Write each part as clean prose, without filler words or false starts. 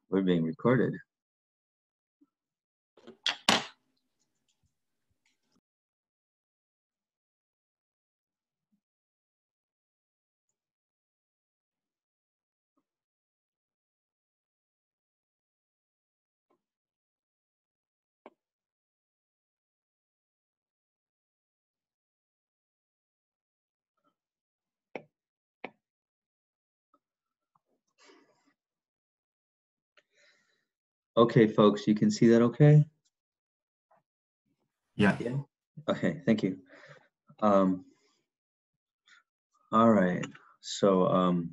We're being recorded. Okay, folks, you can see that okay? Yeah. Okay, thank you. All right, so,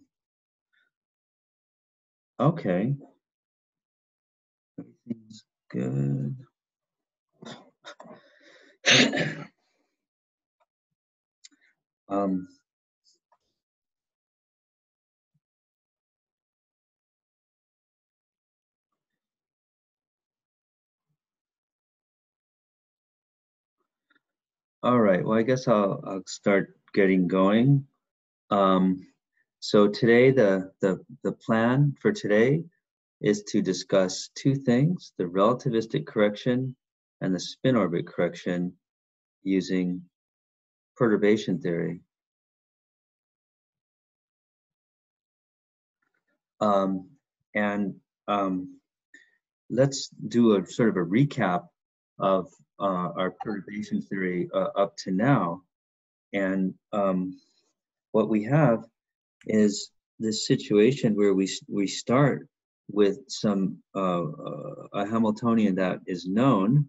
okay. Everything's good. All right, well, I guess I'll start getting going. So today, the plan for today is to discuss two things, the relativistic correction and the spin orbit correction using perturbation theory. Let's do a sort of a recap of our perturbation theory up to now. And what we have is this situation where we start with some a Hamiltonian that is known,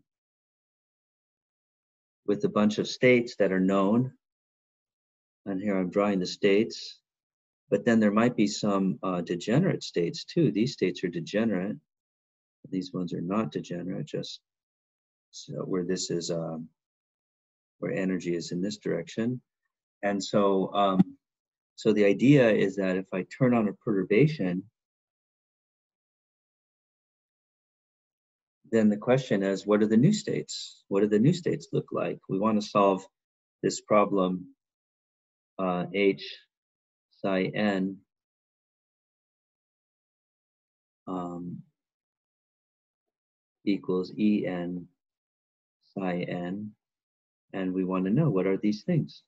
with a bunch of states that are known. And here I'm drawing the states, but then there might be some degenerate states too. These states are degenerate. These ones are not degenerate, just so where this is where energy is in this direction. And so so the idea is that if I turn on a perturbation, then the question is, what are the new states? What do the new states look like? We want to solve this problem H psi n equals En psi n, and we want to know what are these things.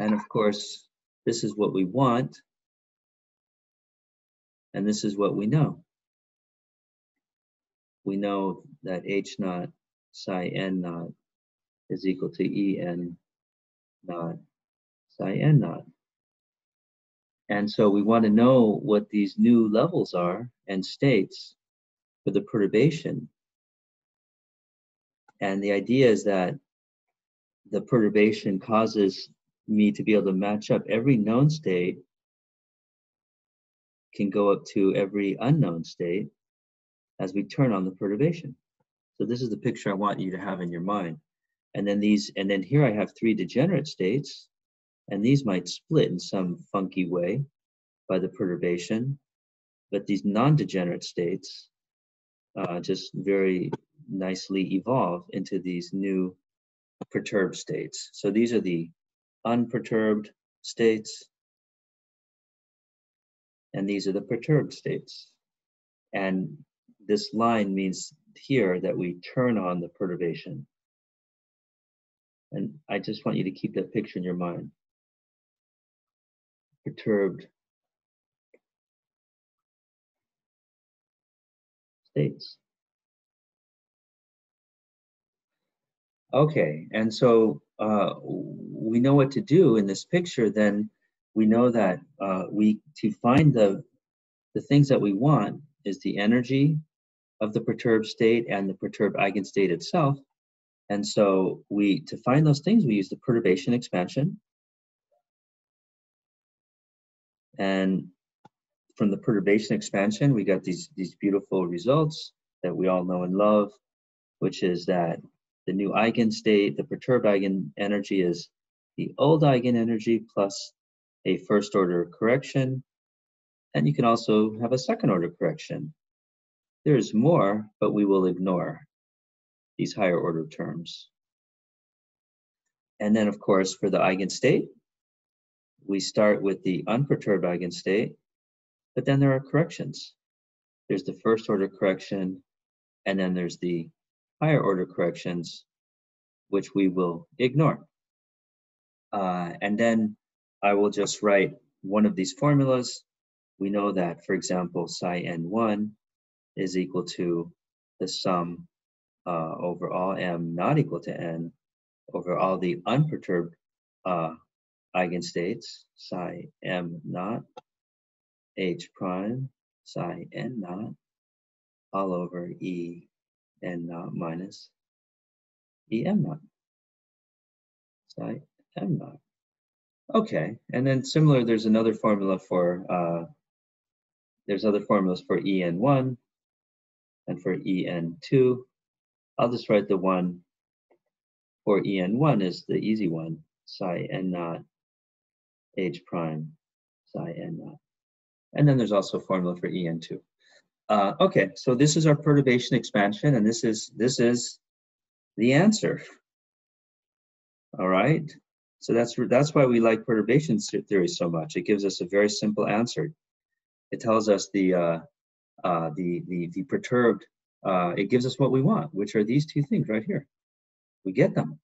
And of course, this is what we want, and this is what we know. We know that H naught psi n naught is equal to En naught psi n naught. And so we want to know what these new levels are and states for the perturbation. And the idea is that the perturbation causes me to be able to match up every known state, can go up to every unknown state as we turn on the perturbation. So this is the picture I want you to have in your mind. And then here I have three degenerate states, and these might split in some funky way by the perturbation, but these non-degenerate states just very nicely evolve into these new perturbed states. So these are the unperturbed states, and these are the perturbed states. And this line means here that we turn on the perturbation. And I just want you to keep that picture in your mind. Perturbed states. Okay, and so we know what to do in this picture. Then we know that to find the things that we want is the energy of the perturbed state and the perturbed eigenstate itself. And so to find those things, we use the perturbation expansion. And from the perturbation expansion, we got these beautiful results that we all know and love, which is that the new eigenstate, the perturbed eigenenergy, is the old eigenenergy plus a first order correction. And you can also have a second order correction. There's more, but we will ignore these higher order terms. And then, of course, for the eigenstate, we start with the unperturbed eigenstate, but then there are corrections. There's the first order correction, and then there's the higher order corrections, which we will ignore. And then I will just write one of these formulas. We know that, for example, psi n1 is equal to the sum over all m not equal to n over all the unperturbed eigenstates, psi m naught h prime psi n naught all over e n naught minus e m naught psi m naught. Okay, and then similar, there's another formula for there's other formulas for en1 and for en2. I'll just write the one for en1 is the easy one, psi n naught h prime psi n naught. And then there's also a formula for en2. Okay, so this is our perturbation expansion, and this is the answer. All right, so that's why we like perturbation theory so much. It gives us a very simple answer. It tells us the perturbed. It gives us what we want, which are these two things right here. We get them.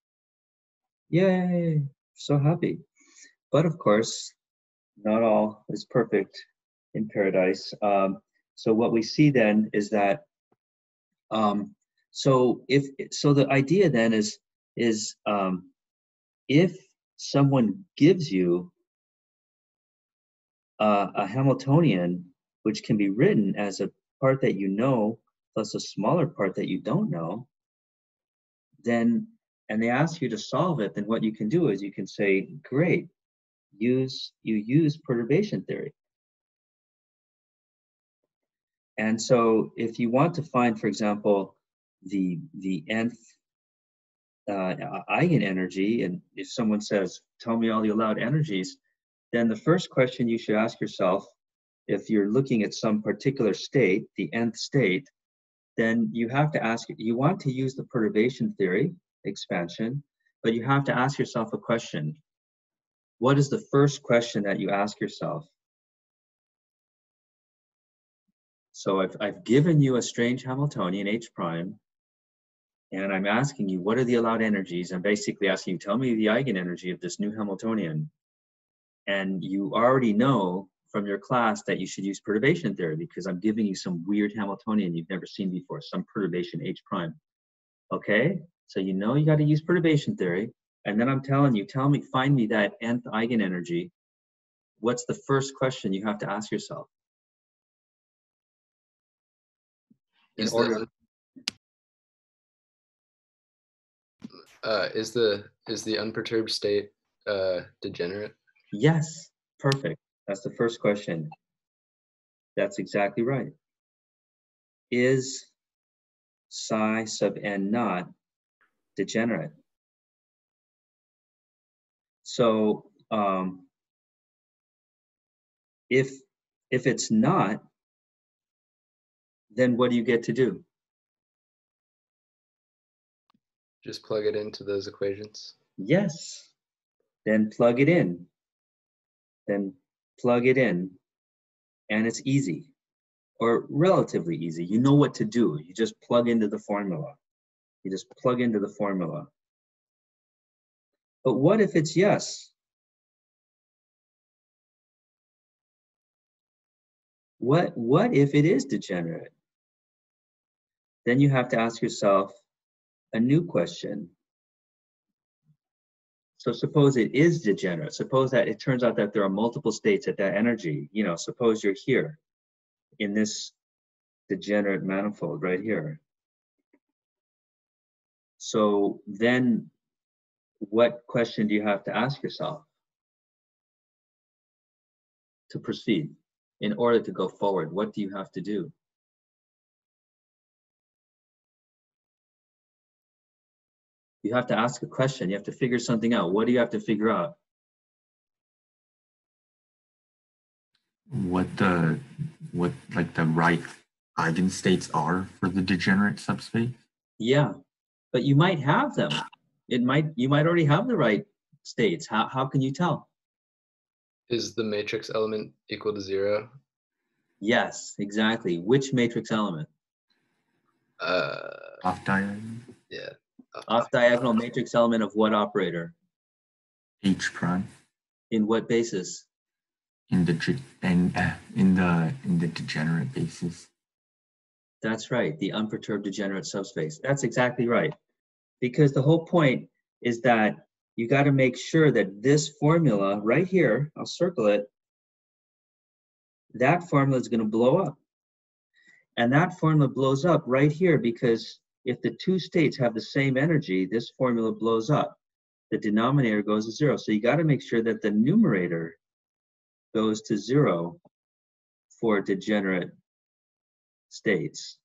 Yay! So happy. But of course, not all is perfect in paradise. So what we see then is that so the idea then is if someone gives you a Hamiltonian, which can be written as a part that you know plus a smaller part that you don't know, then and they ask you to solve it, then what you can do is you can say, great, you use perturbation theory. And so if you want to find, for example, the nth eigenenergy, and if someone says, tell me all the allowed energies, then the first question you should ask yourself, if you're looking at some particular state, the nth state, then you have to ask, you want to use the perturbation theory expansion, but you have to ask yourself a question. What is the first question that you ask yourself? So I've given you a strange Hamiltonian, H prime, and I'm asking you, what are the allowed energies? I'm basically asking you, tell me the eigenenergy of this new Hamiltonian. And you already know from your class that you should use perturbation theory because I'm giving you some weird Hamiltonian you've never seen before, some perturbation H prime. Okay, so you know you got to use perturbation theory. And then I'm telling you, find me that nth eigenenergy. What's the first question you have to ask yourself? Is the unperturbed state degenerate? Yes, perfect. That's the first question. That's exactly right. Is psi sub n naught degenerate? So if it's not, then what do you get to do? Just plug it into those equations. Yes. Then plug it in. And it's easy, or relatively easy. You know what to do. You just plug into the formula. But what if it's yes? What if it is degenerate? Then you have to ask yourself a new question. So suppose it is degenerate. Suppose that it turns out that there are multiple states at that energy. You know, suppose you're here in this degenerate manifold right here. So then what question do you have to ask yourself to proceed? In order to go forward, what do you have to do? You have to ask a question. You have to figure something out. What do you have to figure out? What like the right eigenstates are for the degenerate subspace? Yeah, but you might have them. You might already have the right states. How can you tell? Is the matrix element equal to 0? Yes, exactly. Which matrix element? Off diagonal. Yeah. Off diagonal matrix element of what operator? H prime. In what basis? In the degenerate basis. That's right, the unperturbed degenerate subspace. That's exactly right. Because the whole point is that you got to make sure that this formula right here, I'll circle it, that formula is going to blow up. And that formula blows up right here because if the two states have the same energy, this formula blows up. The denominator goes to 0. So you got to make sure that the numerator goes to 0 for degenerate states.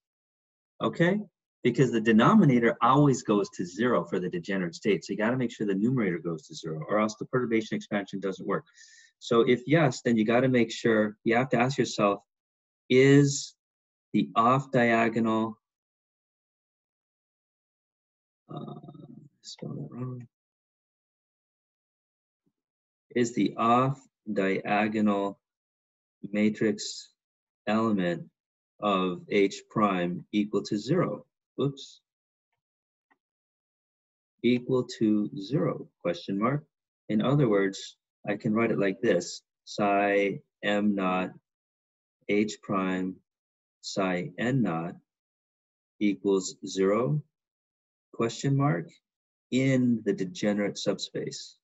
Okay? Because the denominator always goes to 0 for the degenerate state. So you got to make sure the numerator goes to 0, or else the perturbation expansion doesn't work. So if yes, then you got to make sure, you have to ask yourself, is the off diagonal, spell that wrong, is the off diagonal matrix element of H prime equal to 0? Oops. Equal to 0, question mark. In other words, I can write it like this: psi m naught H prime psi n naught equals 0, question mark, in the degenerate subspace.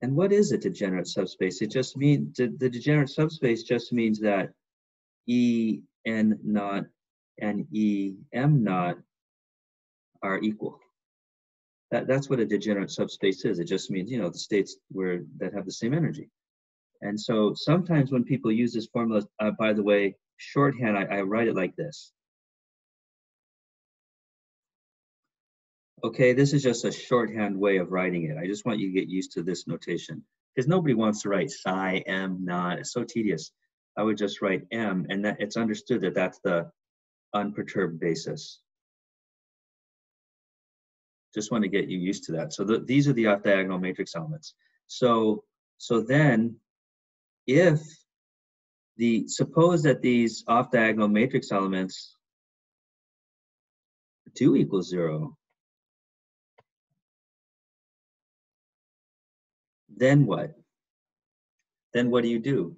And what is a degenerate subspace? It just means, the degenerate subspace just means that E n naught and E m naught are equal. That's what a degenerate subspace is. It just means, you know, the states that have the same energy. And so sometimes when people use this formula, by the way, shorthand, I write it like this. Okay, this is just a shorthand way of writing it. I just want you to get used to this notation, because nobody wants to write psi m naught. It's so tedious. I would just write m, and that it's understood that that's the unperturbed basis. Just want to get you used to that. So these are the off diagonal matrix elements. So then, if suppose that these off diagonal matrix elements do equal 0, then what? Then what do you do?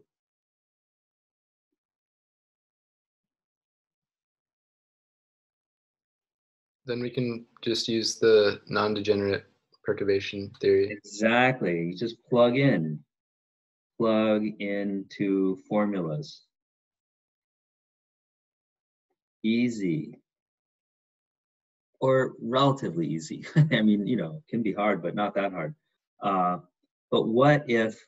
Then we can just use the non-degenerate perturbation theory. Exactly. You just plug into formulas. Easy. Or relatively easy. I mean, you know, it can be hard, but not that hard. But what if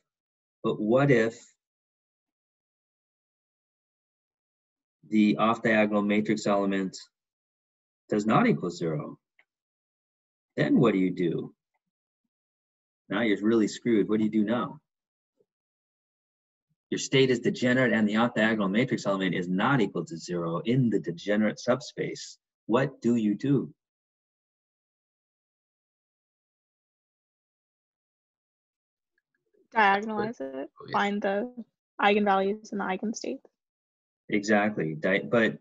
the off diagonal matrix element does not equal 0? Then what do you do? Now you're really screwed. What do you do now? Your state is degenerate and the off diagonal matrix element is not equal to 0 in the degenerate subspace. What do you do? Diagonalize it, find the eigenvalues and the eigenstates. Exactly. But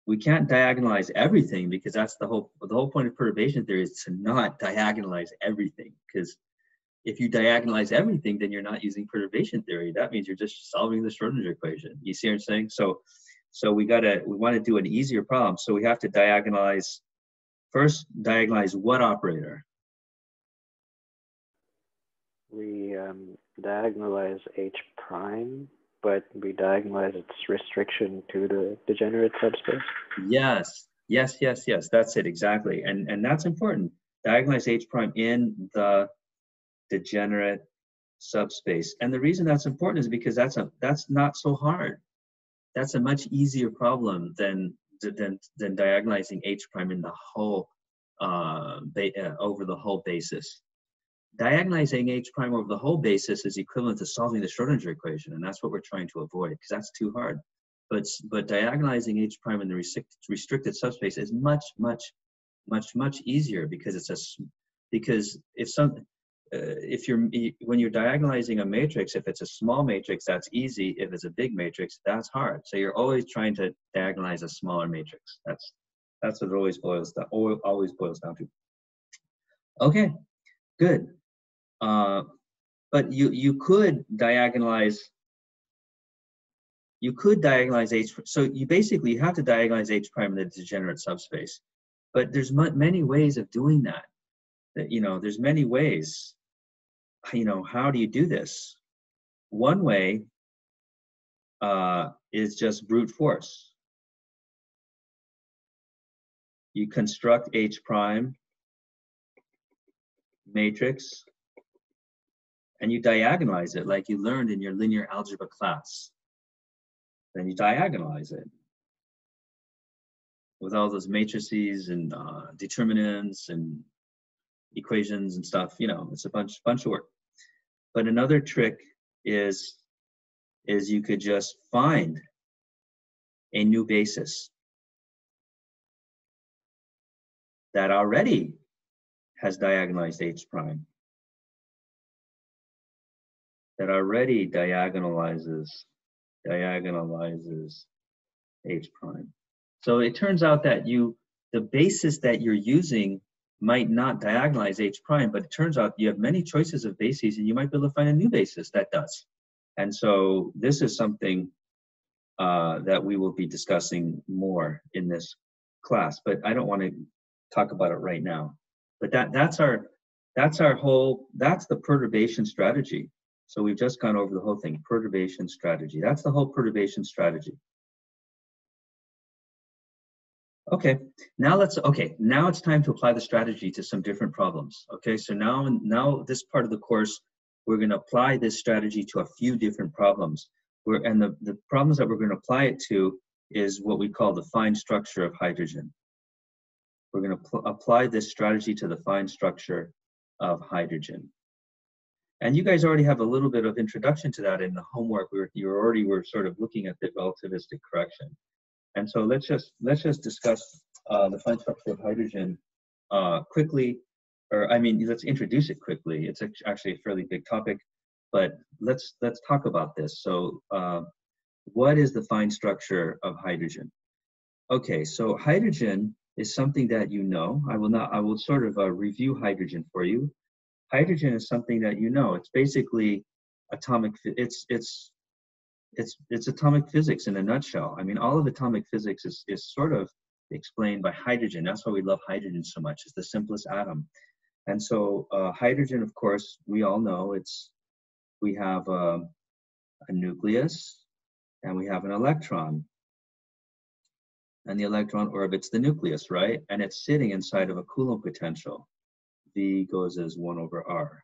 we can't diagonalize everything, because that's the whole point of perturbation theory, is to not diagonalize everything. Because if you diagonalize everything, then you're not using perturbation theory. That means you're just solving the Schrodinger equation. You see what I'm saying? So we want to do an easier problem. So we have to diagonalize, first diagonalize what operator? We diagonalize H prime, but we diagonalize its restriction to the degenerate subspace. Yes. That's it, exactly. And that's important. Diagonalize H prime in the degenerate subspace. And the reason that's important is because that's not so hard. That's a much easier problem than diagonalizing H prime in the whole over the whole basis. Diagonalizing H prime over the whole basis is equivalent to solving the Schrodinger equation, and that's what we're trying to avoid, because that's too hard. But diagonalizing H prime in the restricted subspace is much easier, because it's because if when you're diagonalizing a matrix, if it's a small matrix, that's easy. If it's a big matrix, that's hard. So you're always trying to diagonalize a smaller matrix. That's what it always boils down to. Okay, good. But you could diagonalize. You could diagonalize H. So you basically have to diagonalize H prime in the degenerate subspace. But there's many ways of doing that. There's many ways. How do you do this? One way is just brute force. You construct H prime matrix and you diagonalize it like you learned in your linear algebra class. Then you diagonalize it with all those matrices and determinants and equations and stuff. It's a bunch of work. But another trick is you could just find a new basis that already has diagonalized H prime, that already diagonalizes H prime. So it turns out that the basis that you're using might not diagonalize H prime, but it turns out you have many choices of bases and you might be able to find a new basis that does. And so this is something that we will be discussing more in this class, but I don't want to talk about it right now. But that's the perturbation strategy. So we've just gone over the whole thing, perturbation strategy. That's the whole perturbation strategy. Okay, now it's time to apply the strategy to some different problems. Okay, so now this part of the course, we're going to apply this strategy to a few different problems. And the problems that we're going to apply it to is what we call the fine structure of hydrogen. We're going to apply this strategy to the fine structure of hydrogen. And you guys already have a little bit of introduction to that in the homework. You already were sort of looking at the relativistic correction. And so let's just discuss the fine structure of hydrogen quickly, let's introduce it quickly. It's actually a fairly big topic, but let's talk about this. So what is the fine structure of hydrogen? Okay, so hydrogen is something that I will sort of review hydrogen for you. Hydrogen is something that it's basically atomic. It's atomic physics in a nutshell. I mean, all of atomic physics is sort of explained by hydrogen. That's why we love hydrogen so much. It's the simplest atom. And so hydrogen, of course, we all know we have a nucleus and we have an electron. And the electron orbits the nucleus, right? And it's sitting inside of a Coulomb potential. V goes as 1 over R.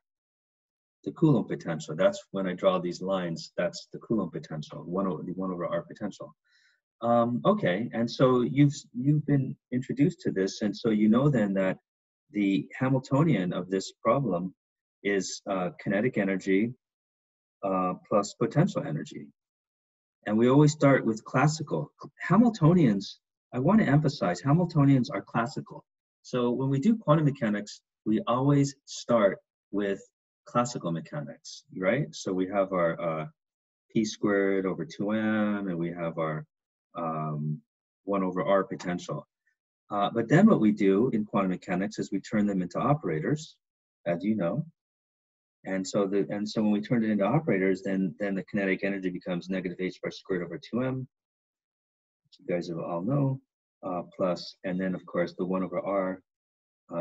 The Coulomb potential, that's when I draw these lines, that's the Coulomb potential, the 1 over R potential. Okay, and so you've been introduced to this, and so you know then that the Hamiltonian of this problem is kinetic energy plus potential energy. And we always start with classical. Hamiltonians, I want to emphasize, Hamiltonians are classical. So when we do quantum mechanics, we always start with classical mechanics, right? So we have our p squared over 2m, and we have our 1 over r potential. But then what we do in quantum mechanics is we turn them into operators, as you know. And so when we turn it into operators, then the kinetic energy becomes negative h bar squared over 2m, which you guys all know, plus, and then of course the 1 over r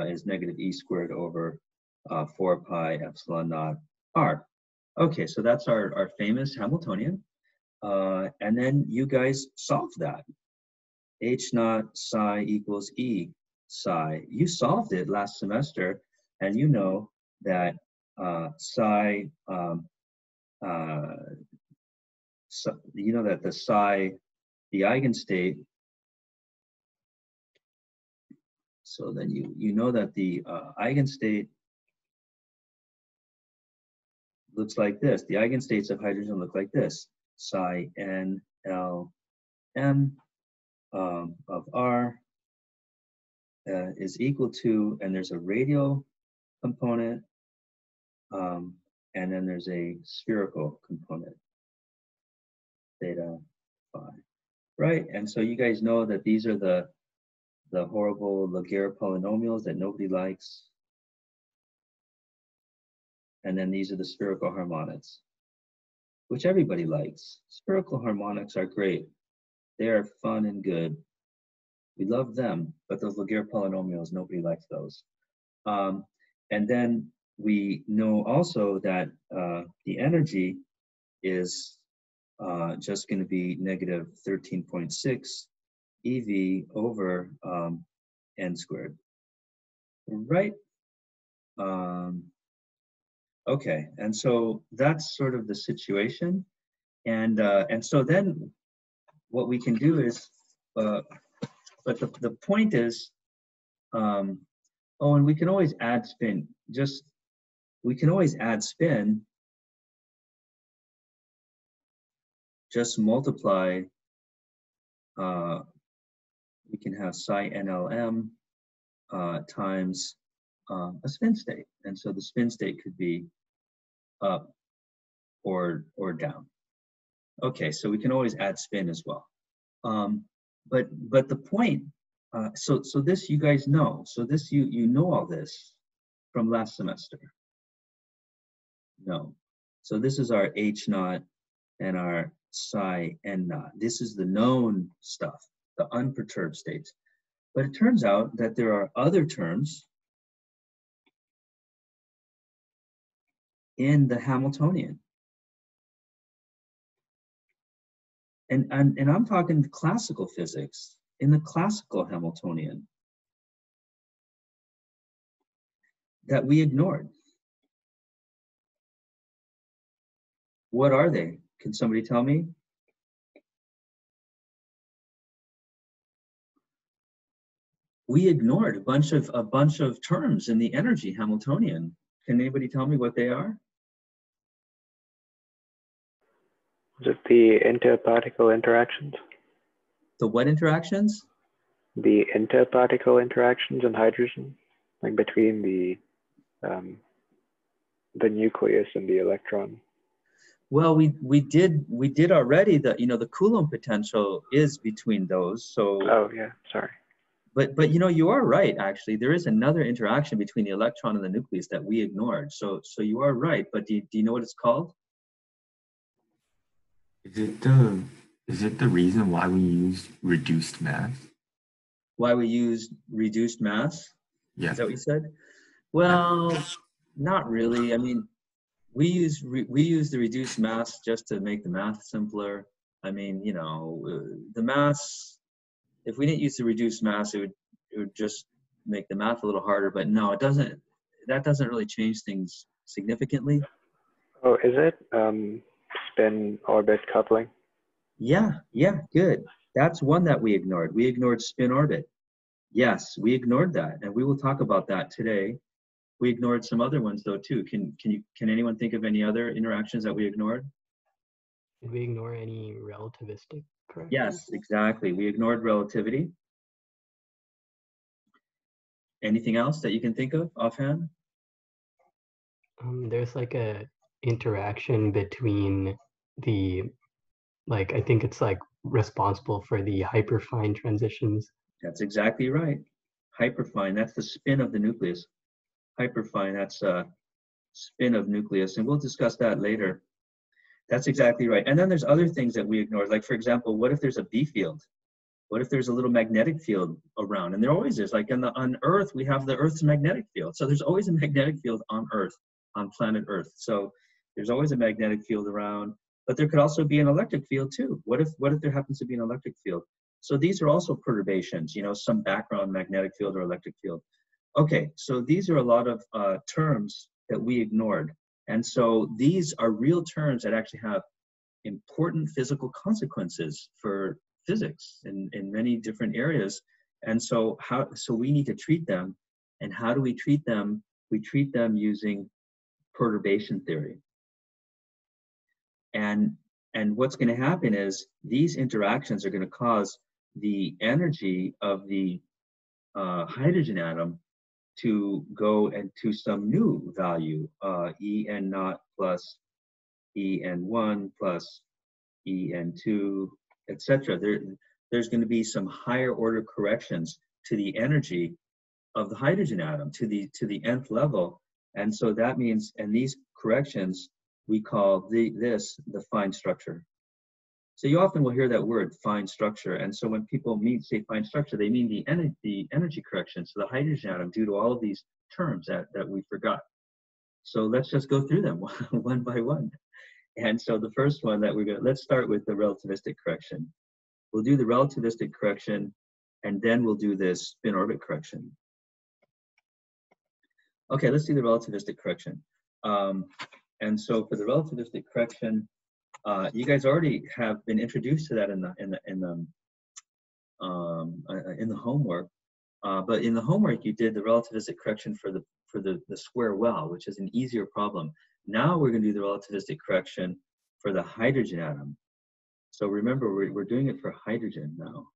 is negative e squared over 4 pi epsilon naught r. Okay, so that's our famous Hamiltonian. And then you guys solve that. H naught psi equals E psi. You solved it last semester, and you know that psi, so you know that the psi, the eigenstate, so then you know that the eigenstate looks like this. The eigenstates of hydrogen look like this. Psi n l m of r is equal to, and there's a radial component And then there's a spherical component, theta phi, right? And so you guys know that these are the horrible Laguerre polynomials that nobody likes. And then these are the spherical harmonics, which everybody likes. Spherical harmonics are great. They are fun and good. We love them, but those Laguerre polynomials, nobody likes those. And then we know also that the energy is just going to be negative 13.6 EV over n squared, right? Okay, and so that's sort of the situation. And so then what we can do is, but the point is, oh, and we can always add spin. We can always add spin. Just multiply. We can have psi NLM times a spin state, and so the spin state could be up or down. Okay, so we can always add spin as well. But the point, so this you guys know. So this you know all this from last semester. No. So this is our H naught and our psi n naught. This is the known stuff, the unperturbed states. But it turns out that there are other terms in the Hamiltonian. And I'm talking classical physics, in the classical Hamiltonian, that we ignored. What are they? Can somebody tell me? We ignored a bunch of terms in the energy Hamiltonian. Can anybody tell me what they are? Is it the interparticle interactions? The what interactions? The interparticle interactions in hydrogen, like between the nucleus and the electron. Well, we did already. The Coulomb potential is between those. So. Oh yeah, sorry. But you are right. Actually, there is another interaction between the electron and the nucleus that we ignored. So you are right. But do you know what it's called? Is it the reason why we use reduced mass? Why we use reduced mass? Yeah. Is that what you said? Well, not really. I mean, we use the reduced mass just to make the math simpler. I mean, the mass. If we didn't use the reduced mass, it would just make the math a little harder. But no, it doesn't. That doesn't really change things significantly. Oh, is it spin orbit coupling? Yeah, good. That's one that we ignored. We ignored spin orbit. Yes, we ignored that, and we will talk about that today. We ignored some other ones though too. Can anyone think of any other interactions that we ignored? Did we ignore any relativistic correction? Yes, exactly. We ignored relativity. Anything else that you can think of offhand? There's like a interaction between the, I think it's like responsible for the hyperfine transitions. That's exactly right. Hyperfine, that's the spin of the nucleus. Hyperfine, that's a spin of nucleus, and we'll discuss that later. That's exactly right. And then there's other things that we ignored. Like, for example, what if there's a B field? What if there's a little magnetic field around? And there always is. Like on Earth, we have the Earth's magnetic field. So there's always a magnetic field on Earth, on planet Earth. So there's always a magnetic field around. But there could also be an electric field too. What if there happens to be an electric field? So these are also perturbations, some background magnetic field or electric field. Okay, so these are a lot of terms that we ignored. And so these are real terms that actually have important physical consequences for physics in many different areas. And so we need to treat them. And how do we treat them? We treat them using perturbation theory. And what's going to happen is these interactions are going to cause the energy of the hydrogen atom to go and to some new value, En naught plus En1 plus En2, etc. There's going to be some higher order corrections to the energy of the hydrogen atom to the nth level, and so that means, and these corrections we call this the fine structure. So you often will hear that word, fine structure, and so when people say fine structure, they mean the energy correction, so the hydrogen atom, due to all of these terms that we forgot. So let's just go through them one by one. And so the first one that let's start with the relativistic correction. We'll do the relativistic correction, and then we'll do this spin orbit correction. Okay, let's do the relativistic correction. And so for the relativistic correction, you guys already have been introduced to that in the homework. But in the homework, you did the relativistic correction for the square well, which is an easier problem. Now we're going to do the relativistic correction for the hydrogen atom. So remember, we're doing it for hydrogen now.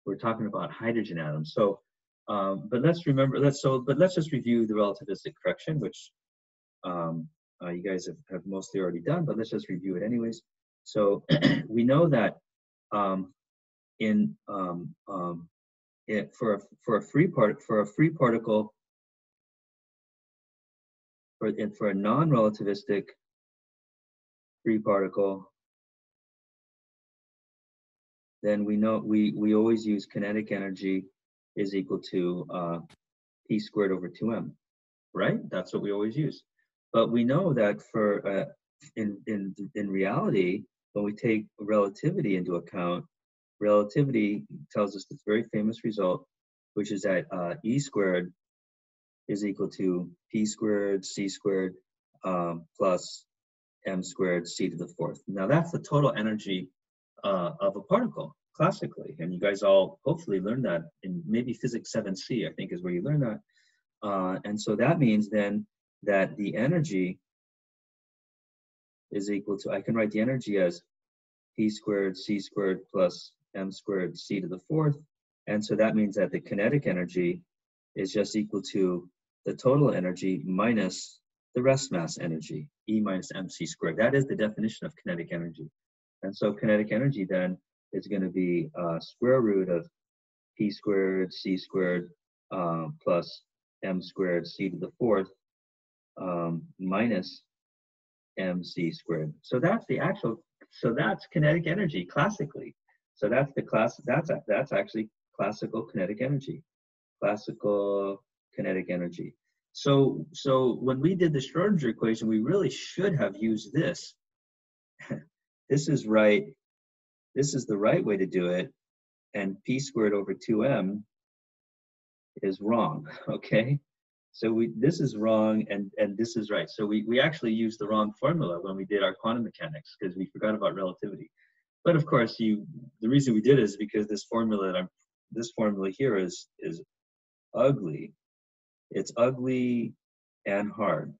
We're talking about hydrogen atoms. So, but let's just review the relativistic correction, which you guys have mostly already done, but let's just review it anyways. So we know that for a free particle, for a non-relativistic free particle, then we know we always use kinetic energy is equal to p squared over 2m, right? That's what we always use. But we know that for in reality, when we take relativity into account, relativity tells us this very famous result, which is that E squared is equal to P squared C squared plus M squared C to the fourth. Now that's the total energy of a particle, classically. And you guys all hopefully learned that in maybe Physics 7C, I think is where you learn that. And so that means then that the energy is equal to, I can write the energy as P squared C squared plus M squared C to the fourth. And so that means that the kinetic energy is just equal to the total energy minus the rest mass energy, E minus MC squared. That is the definition of kinetic energy. And so kinetic energy then is going to be square root of P squared C squared plus M squared C to the fourth minus MC squared. So that's the actual, so that's kinetic energy classically. So that's the class, that's actually classical kinetic energy. Classical kinetic energy. So when we did the Schrodinger equation, we really should have used this. This is right. This is the right way to do it. And P squared over 2M is wrong, okay? So this is wrong and this is right. So we actually used the wrong formula when we did our quantum mechanics because we forgot about relativity. But of course, the reason we did it is because this formula here is ugly. It's ugly and hard.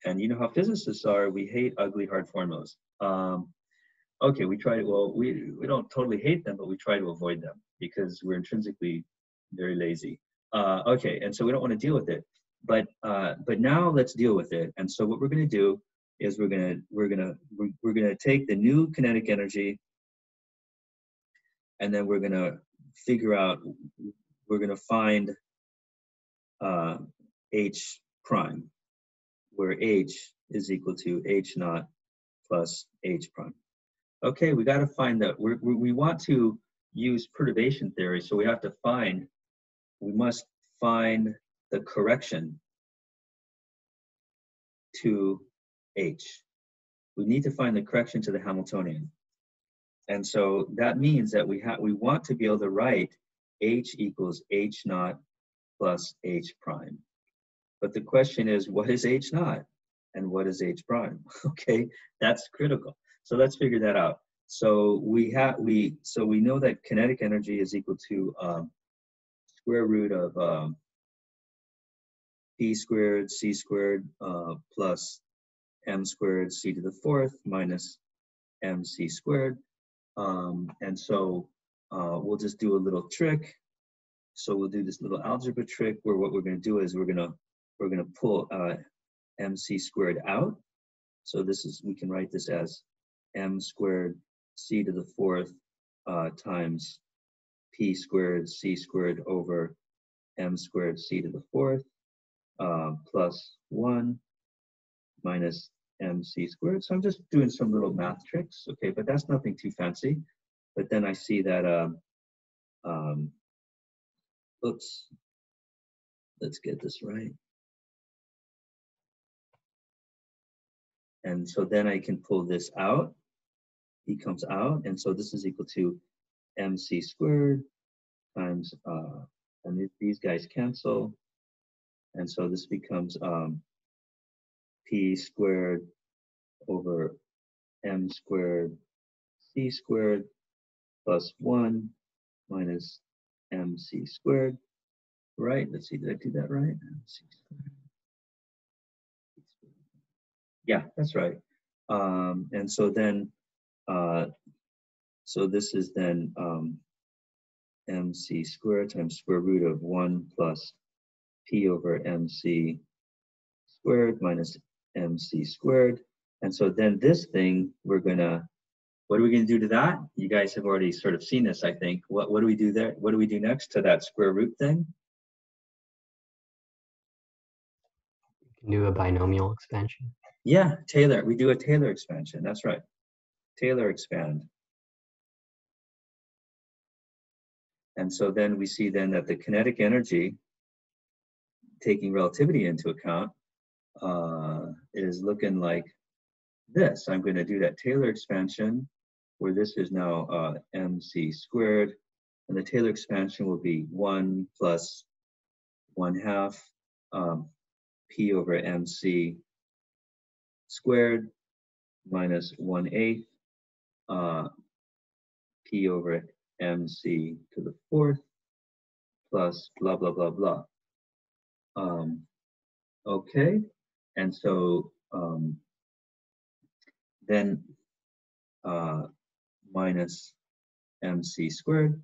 And you know how physicists are, we hate ugly, hard formulas. Okay, we try to, well, we don't totally hate them, but we try to avoid them because we're intrinsically very lazy. Okay, and so we don't want to deal with it. But now let's deal with it. And so what we're going to do is we're going to take the new kinetic energy, and then we're going to figure out, we're going to find H prime, where H is equal to H naught plus H prime. Okay, we got to find that. We want to use perturbation theory, so we must find the correction to H. We need to find the correction to the Hamiltonian. And so that means that we want to be able to write H equals H naught plus H prime. But the question is, what is H naught and what is H prime? Okay, that's critical. So let's figure that out. So we know that kinetic energy is equal to square root of P squared C squared plus M squared C to the fourth minus MC squared. And so we'll just do a little trick. so we'll do this little algebra trick where what we're going to do is we're going to pull mc squared out. So this is, we can write this as m squared c to the fourth times p squared c squared over m squared c to the fourth plus 1 minus mc squared. So I'm just doing some little math tricks, okay, but that's nothing too fancy. But then I see that, oops, let's get this right. And so then I can pull this out. He comes out, and so this is equal to mc squared times, and these guys cancel. And so this becomes p squared over m squared c squared plus 1 minus mc squared, right? Let's see, did I do that right? MC squared. Yeah, that's right. And so then, so this is then mc squared times square root of 1 plus p over mc squared minus mc squared. And so then this thing, we're gonna, what are we gonna do to that? You guys have already sort of seen this, I think. What do we do there? What do we do next to that square root thing? You can do a binomial expansion. Yeah, Taylor, we do a Taylor expansion, that's right. Taylor expand. And so then we see then that the kinetic energy, taking relativity into account, is looking like this. I'm going to do that Taylor expansion, where this is now mc squared, and the Taylor expansion will be 1 plus 1/2 p over mc squared minus 1/8 p over mc to the fourth plus blah, blah, blah, blah. Okay, and so then minus mc squared.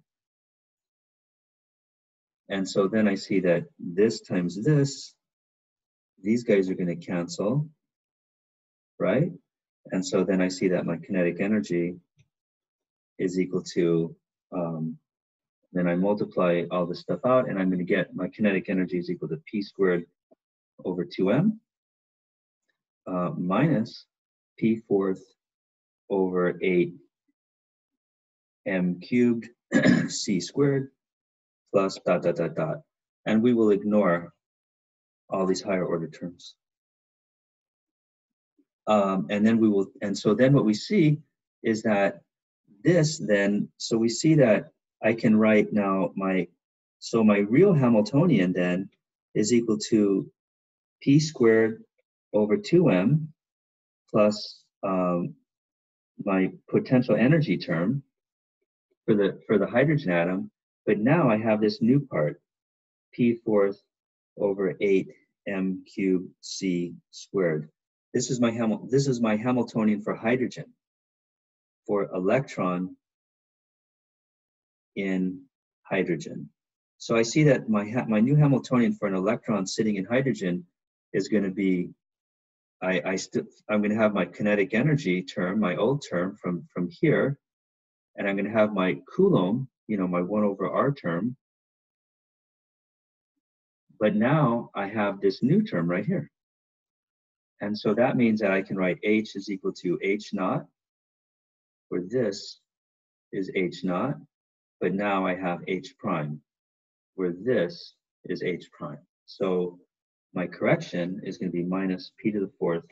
And so then I see that this times this, these guys are going to cancel, right? And so then I see that my kinetic energy is equal to, then I multiply all this stuff out, and I'm going to get my kinetic energy is equal to p squared over 2m minus p fourth over 8 m cubed c squared plus dot, dot, dot, dot. And we will ignore all these higher order terms. And then we will, and so then what we see is that this then, so we see that I can write now so my real Hamiltonian then is equal to p squared over 2m plus my potential energy term for the hydrogen atom. But now I have this new part, p fourth over 8 m cubed c squared. This is my Hamiltonian for hydrogen, for electron in hydrogen. So I see that my new Hamiltonian for an electron sitting in hydrogen is going to be, I'm going to have my kinetic energy term, my old term from here, and I'm going to have my Coulomb, my 1 over r term. But now I have this new term right here. And so that means that I can write H is equal to H naught, where this is H naught, but now I have H prime, where this is H prime. So my correction is going to be minus p to the fourth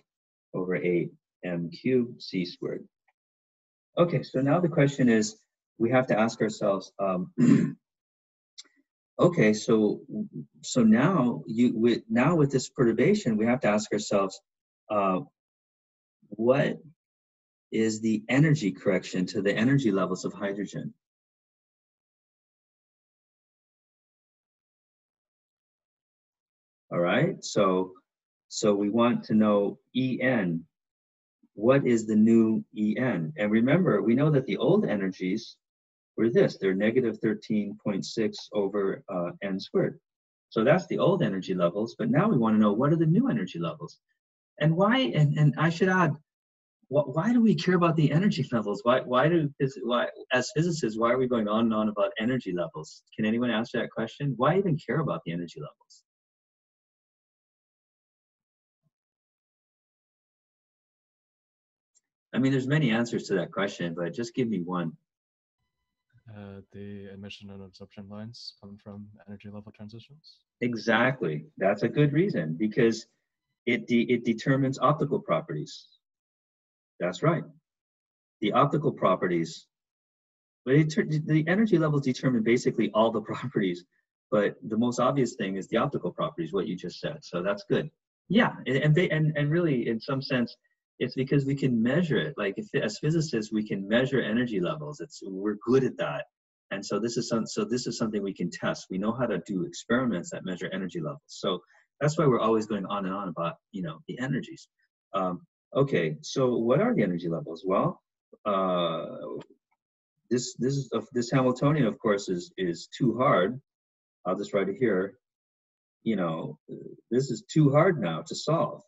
over 8 m cubed c squared. Okay, so now the question is, we have to ask ourselves, okay, so now with this perturbation, we have to ask ourselves, what is the energy correction to the energy levels of hydrogen? All right, so we want to know En. What is the new En? And remember, we know that the old energies were this. They're negative 13.6 over n squared. So that's the old energy levels, but now we want to know what are the new energy levels. And why, and I should add, why do we care about the energy levels? Why as physicists, why are we going on and on about energy levels? Can anyone answer that question? Why even care about the energy levels? I mean, there's many answers to that question, but just give me one. The emission and absorption lines come from energy level transitions. Exactly. That's a good reason, because it determines optical properties. That's right. The optical properties, but the energy levels determine basically all the properties, but the most obvious thing is the optical properties, what you just said. So that's good. Yeah, and really, in some sense, it's because we can measure it. Like as physicists, we can measure energy levels. We're good at that, and so this is something we can test. We know how to do experiments that measure energy levels. So that's why we're always going on and on about the energies. Okay, so what are the energy levels? Well, this Hamiltonian, of course, is too hard. I'll just write it here. This is too hard now to solve.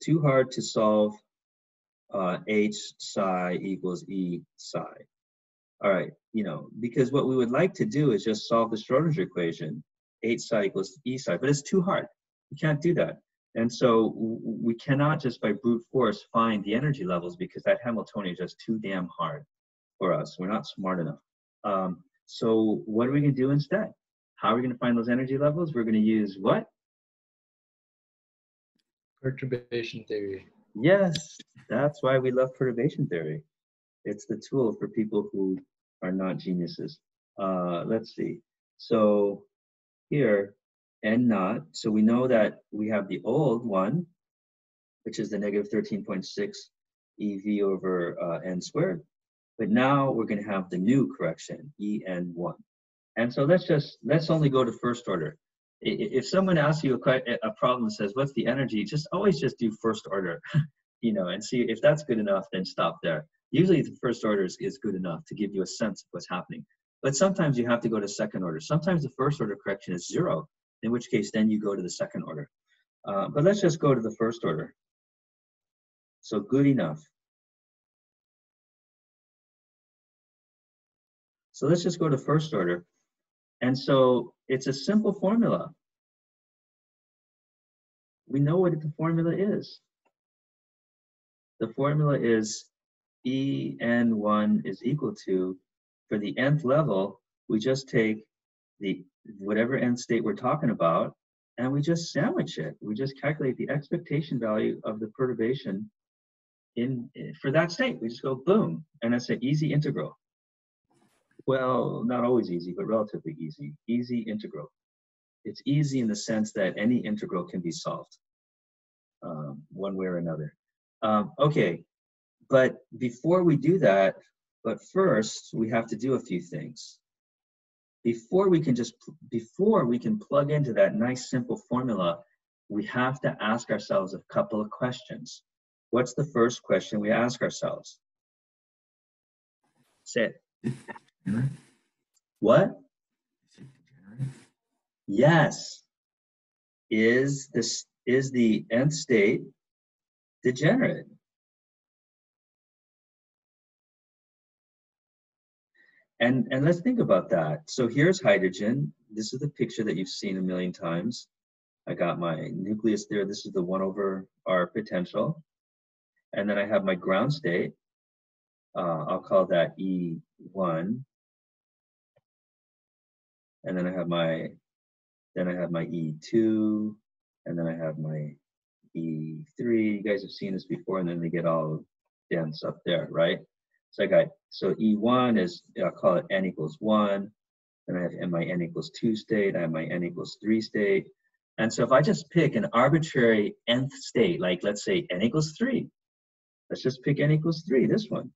Too hard to solve H psi equals E psi. All right, because what we would like to do is just solve the Schrödinger equation, H psi equals E psi, but it's too hard. We can't do that. And so we cannot just by brute force find the energy levels, because that Hamiltonian is just too damn hard for us. We're not smart enough. So what are we going to do instead? How are we going to find those energy levels? We're going to use what? Perturbation theory. Yes, that's why we love perturbation theory. It's the tool for people who are not geniuses. Let's see. So here, n naught. So we know that we have the old one, which is the negative 13.6 EV over n squared. But now we're going to have the new correction, En1. And so let's only go to first order. If someone asks you a problem and says, what's the energy? Always just do first order, and see if that's good enough, then stop there. Usually the first order is good enough to give you a sense of what's happening. But sometimes you have to go to second order. Sometimes the first order correction is 0, in which case then you go to the second order. But let's just go to the first order. So good enough. So let's just go to first order. And so it's a simple formula. We know what the formula is. The formula is En1 is equal to, for the nth level, we just take whatever end state we're talking about, and we just sandwich it. We just calculate the expectation value of the perturbation for that state. We just go boom, and it's an easy integral. Well, not always easy, but relatively easy. Easy integral. It's easy in the sense that any integral can be solved one way or another. Okay, but before we do that, first we have to do a few things. Before we can plug into that nice simple formula, we have to ask ourselves a couple of questions. What's the first question we ask ourselves? Say it. What? Yes. Is the nth state degenerate? And let's think about that. So here's hydrogen. This is the picture that you've seen a million times. I got my nucleus there. This is the 1 over R potential. And then I have my ground state. I'll call that E1. And then I have my E2, and then I have my E3. You guys have seen this before, and then they get all dense up there, right? So E1 is, I'll call it n equals 1. Then I have my n equals 2 state. I have my n equals 3 state. And so if I just pick an arbitrary nth state, like let's say n equals 3, let's just pick n equals 3, this one,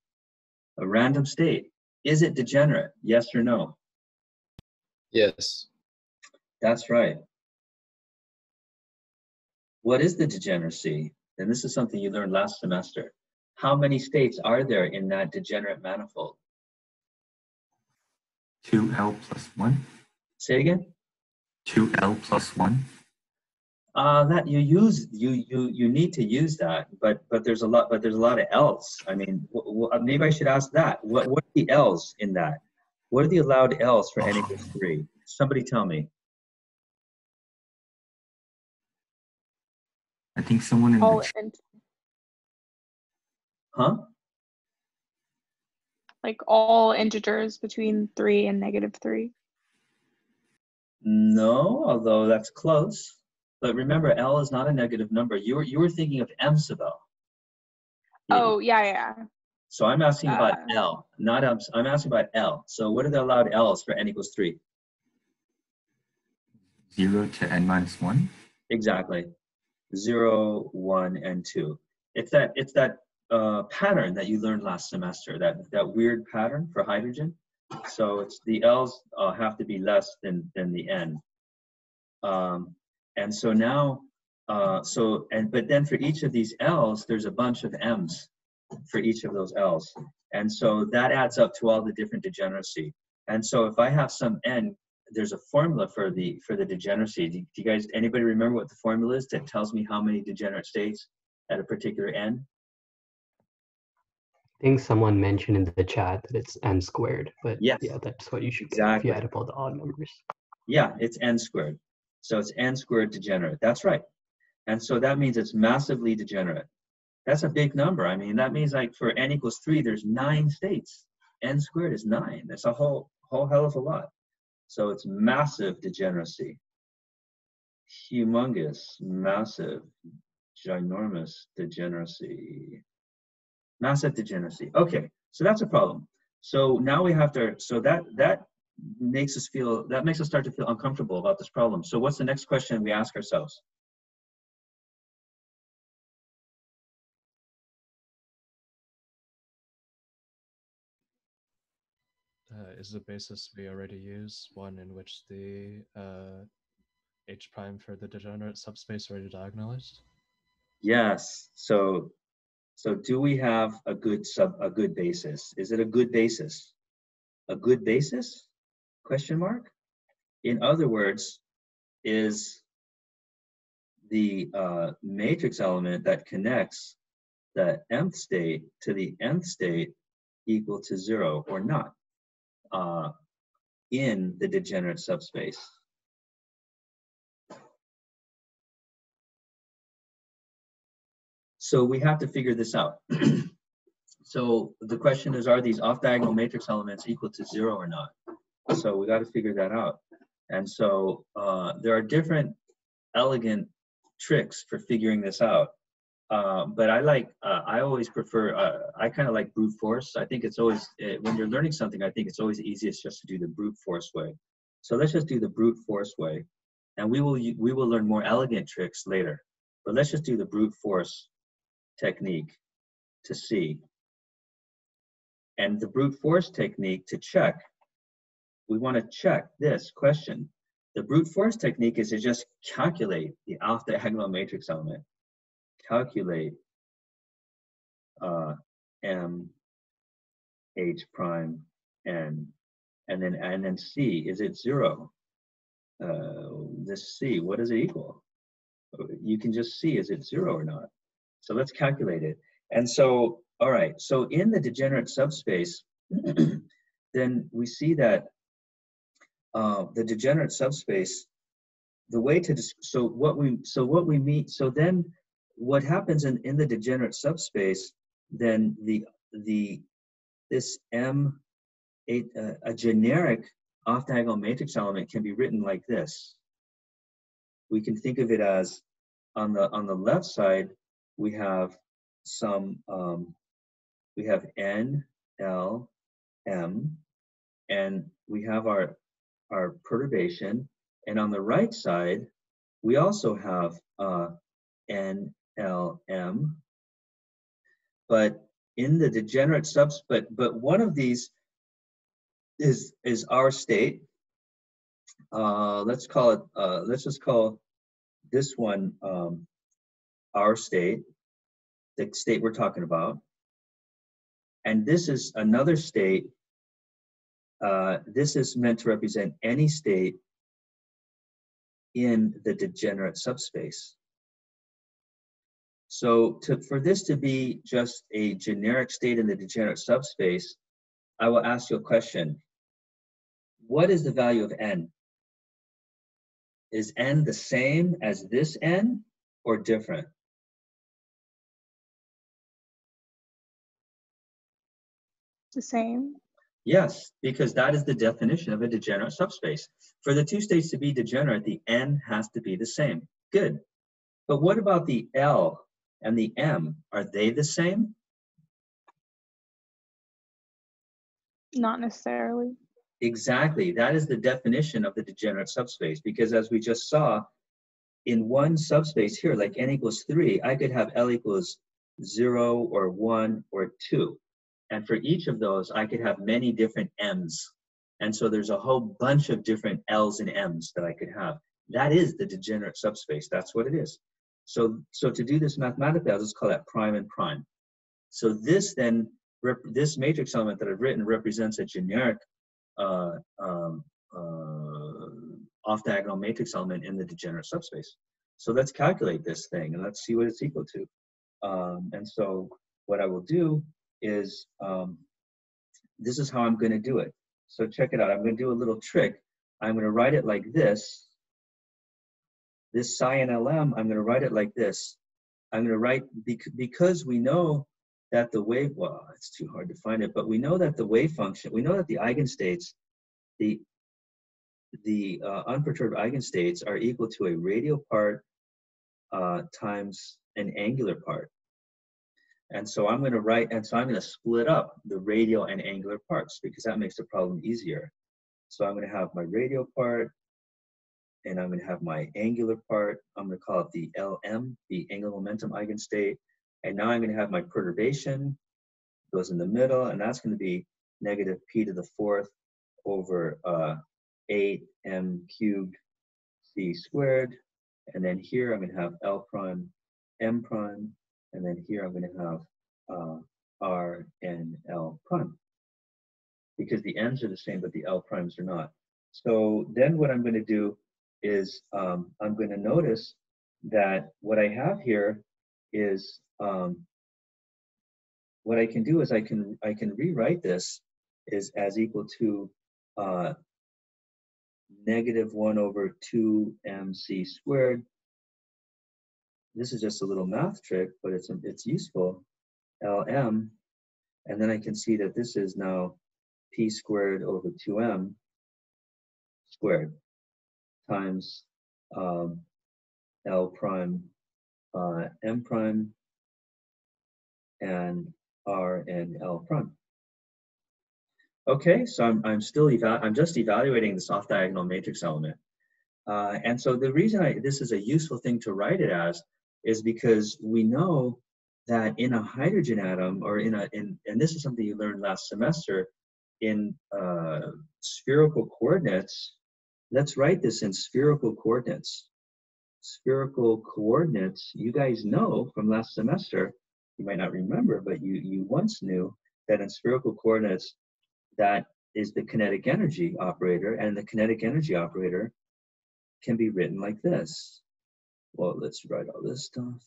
a random state. Is it degenerate? Yes or no? Yes. That's right. What is the degeneracy? And this is something you learned last semester. how many states are there in that degenerate manifold? 2L plus 1. Say again? 2L plus 1. That you need to use that, but there's a lot of L's. I mean, maybe I should ask that. What are the L's in that? What are the allowed L's for n equals 3? Somebody tell me. I think someone in All the and Huh? like all integers between 3 and -3. No, although that's close. But remember, L is not a negative number. You were thinking of M sub L. Oh, yeah. So I'm asking about Uh, L, not M. I'm asking about L. So what are the allowed L's for n equals 3? 0 to n minus 1. Exactly. 0, 1, and 2. It's that pattern that you learned last semester, that weird pattern for hydrogen. So it's the L's have to be less than the N. And so now, but then for each of these L's, there's a bunch of M's for each of those L's. And so that adds up to all the different degeneracy. And so if I have some N, there's a formula for the degeneracy. Do you guys, anybody remember what the formula is that tells me how many degenerate states at a particular N? I think someone mentioned in the chat that it's n squared, but Yes, yeah, that's what you should get if exactly. you add up all the odd numbers. Yeah, it's n squared. So it's n squared degenerate. That's right. And so that means it's massively degenerate. That's a big number. I mean, that means like for n equals 3, there's 9 states. N squared is 9. That's a whole hell of a lot. So it's massive degeneracy. Humongous, massive, ginormous degeneracy. Massive degeneracy. Okay, so that's a problem. So now we have to, so that makes us start to feel uncomfortable about this problem. So what's the next question we ask ourselves? Is the basis we already use one in which the H prime for the degenerate subspace already diagonalized? Yes. So do we have a good basis? Is it a good basis? A good basis? Question mark? In other words, is the matrix element that connects the mth state to the nth state equal to 0 or not in the degenerate subspace? So we have to figure this out. So the question is, are these off-diagonal matrix elements equal to 0 or not? So we got to figure that out. And so there are different elegant tricks for figuring this out. But I always prefer, I kind of like brute force. I think it's always, when you're learning something, I think it's always easiest just to do the brute force way. So let's just do the brute force way. And we will learn more elegant tricks later. But let's just do the brute force technique to see. And the brute force technique to check, we want to check this question. The brute force technique is to just calculate the off-diagonal matrix element. Calculate M, H prime, N, and then C, is it 0? This C, what does it equal? You can just see, is it 0 or not? So let's calculate it. And so, all right, so in the degenerate subspace, then we see that the degenerate subspace, the way to, so then what happens in the degenerate subspace, then this M, a generic off-diagonal matrix element can be written like this. We can think of it as, on the left side, we have some, we have N, L, M, and we have our perturbation. And on the right side, we also have N, L, M. But in the degenerate subspace, but one of these is our state. Let's call it, let's just call this one our state, the state we're talking about. And this is another state. This is meant to represent any state in the degenerate subspace. So for this to be just a generic state in the degenerate subspace, I will ask you a question. What is the value of n? Is n the same as this n or different? The same. Yes, because that is the definition of a degenerate subspace. For the two states to be degenerate, the n has to be the same. Good. But what about the L and the M? Are they the same? Not necessarily. Exactly. That is the definition of the degenerate subspace, because as we just saw, in one subspace here, like n equals 3, I could have L equals 0 or 1 or 2. And for each of those, I could have many different M's. And so there's a whole bunch of different L's and M's that I could have. That is the degenerate subspace. That's what it is. So to do this mathematically, I'll just call that prime and prime. So this then, this matrix element that I've written represents a generic off-diagonal matrix element in the degenerate subspace. So let's calculate this thing and let's see what it's equal to. And so what I will do is, this is how I'm going to do it. So check it out. I'm going to do a little trick. I'm going to write it like this. This psi and LM, I'm going to write it like this. I'm going to write, because we know that the wave, well, it's too hard to find it, but we know that the wave function, we know that the eigenstates, the unperturbed eigenstates are equal to a radial part times an angular part. And so I'm going to write, and so I'm going to split up the radial and angular parts because that makes the problem easier. So I'm going to have my radial part, and I'm going to have my angular part. I'm going to call it the LM, the angular momentum eigenstate. And now I'm going to have my perturbation, goes in the middle, and that's going to be negative p to the 4th over 8m cubed c squared. And then here I'm going to have L prime, M prime, and then here I'm going to have R and L prime. Because the n's are the same, but the L primes are not. So then what I'm going to do is I'm going to notice that what I have here is what I can do is I can rewrite this is as equal to negative 1 over 2mc squared. This is just a little math trick, but it's useful. Lm, and then I can see that this is now p squared over 2m squared times L prime M prime and R and L prime. Okay, so I'm just evaluating this off diagonal matrix element, and so the reason this is a useful thing to write it as is because we know that in a hydrogen atom, or and this is something you learned last semester in spherical coordinates. Let's write this in spherical coordinates. Spherical coordinates, you guys know from last semester, you might not remember, but you once knew that in spherical coordinates, that is the kinetic energy operator, and the kinetic energy operator can be written like this. Well, let's write all this stuff,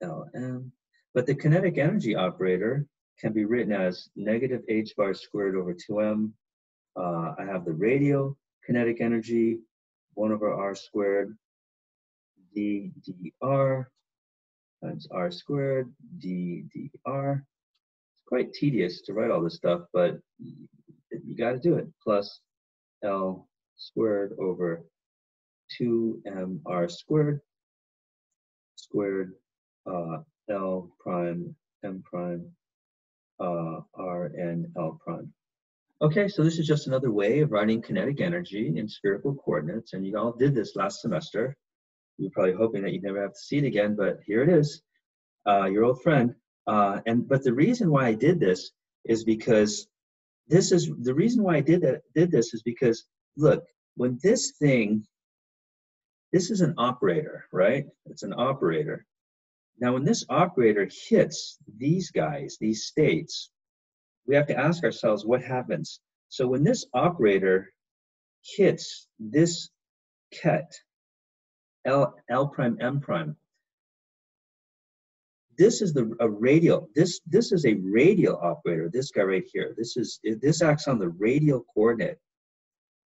Lm. But the kinetic energy operator can be written as negative h bar squared over 2m. I have the radial kinetic energy, 1 over r squared, d dr times r squared, d dr. It's quite tedious to write all this stuff, but you got to do it. Plus L squared over 2mr squared, squared L prime, M prime, R and L prime. Okay, so this is just another way of writing kinetic energy in spherical coordinates, and you all did this last semester. You're probably hoping that you never have to see it again, but here it is, your old friend. But the reason why I did this is because the reason why I did this is because, look, when this is an operator, right? It's an operator. Now, when this operator hits these guys, these states, we have to ask ourselves what happens. So when this operator hits this ket, L prime M prime, this is a radial. This is a radial operator. This guy right here. This acts on the radial coordinate.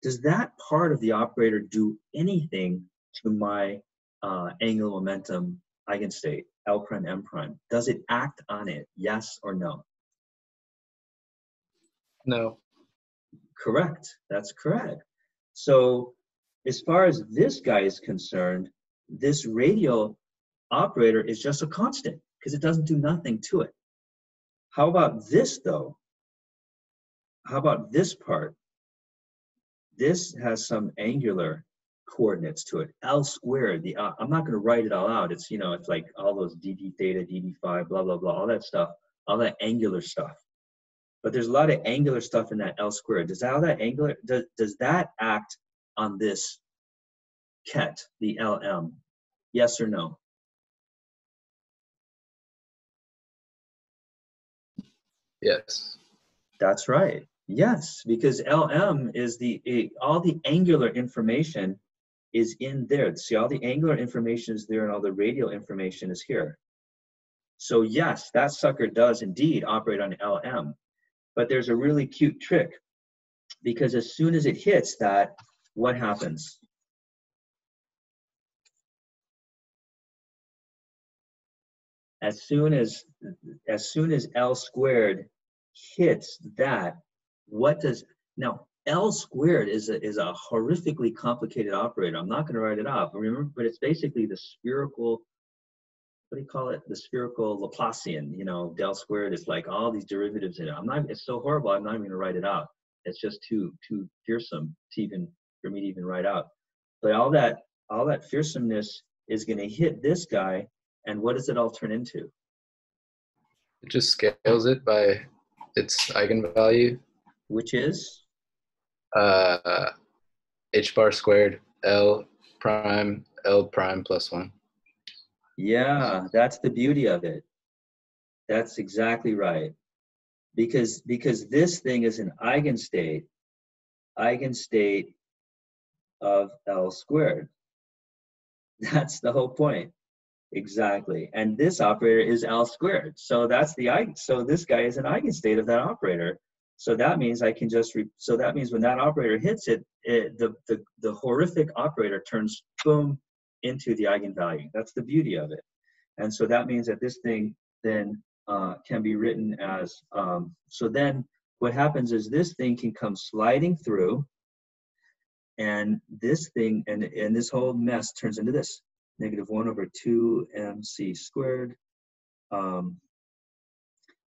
Does that part of the operator do anything to my angular momentum eigenstate, L prime M prime? Does it act on it? Yes or no? No. Correct. That's correct. So as far as this guy is concerned, this radial operator is just a constant because it doesn't do nothing to it. How about this though? How about this part? This has some angular coordinates to it, L squared. I'm not going to write it all out. It's, it's like all those dd theta, dd phi, blah, blah, blah, all that stuff, all that angular stuff. But there's a lot of angular stuff in that L squared. Does that act on this ket, the LM? Yes or no? Yes. That's right. Yes, because LM is all the angular information is in there. See, all the angular information is there and all the radial information is here. So yes, that sucker does indeed operate on LM. But there's a really cute trick, because as soon as it hits that, what happens? As soon as L squared hits that, now L squared is a horrifically complicated operator. I'm not going to write it off, remember, but it's basically the spherical, what do you call it? The spherical Laplacian, del squared is like all these derivatives in it. It's so horrible, I'm not even going to write it out. It's just too fearsome for me to even write out. But all that fearsomeness is going to hit this guy, and what does it all turn into? It just scales it by its eigenvalue, which is h bar squared L prime plus 1. Yeah, that's the beauty of it. That's exactly right. Because this thing is an eigenstate of L squared. That's the whole point. Exactly. And this operator is L squared. So so this guy is an eigenstate of that operator. So that means I can just so that means when that operator hits it, the horrific operator turns boom into the eigenvalue. That's the beauty of it. And so that means that this thing then can be written as, so then what happens is this thing can come sliding through, and this thing, and this whole mess turns into this, -1/2 mc squared. How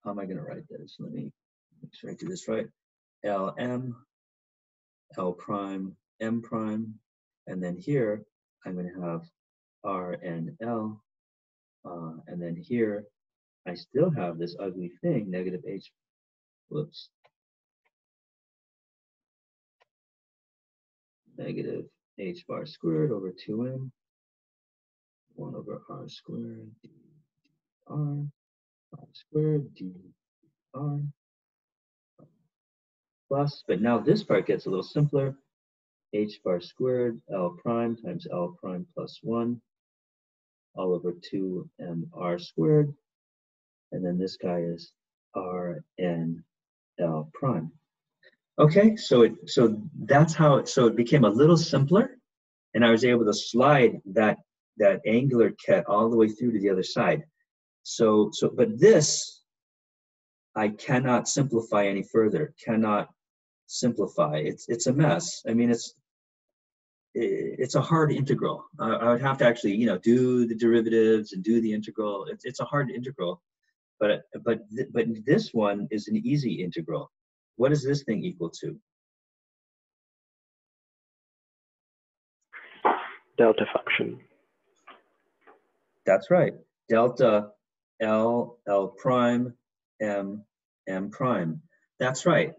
am I going to write this? Let me make sure I do this right. Lm, L prime, M prime, and then here I'm going to have R and L, and then here I still have this ugly thing, -h, whoops, -h bar squared over 2m, 1/r squared dr, r squared dr, plus, but now this part gets a little simpler, h bar squared L prime times L prime plus 1, all over 2mr squared, and then this guy is r n L prime. Okay, so that's how it became a little simpler, and I was able to slide that angular ket all the way through to the other side. But this I cannot simplify any further. Cannot simplify. It's a mess. I mean, it's a hard integral. I would have to actually do the derivatives and do the integral. It's a hard integral, but this one is an easy integral. What does this thing equal to? Delta function. That's right. Delta L prime M prime. That's right.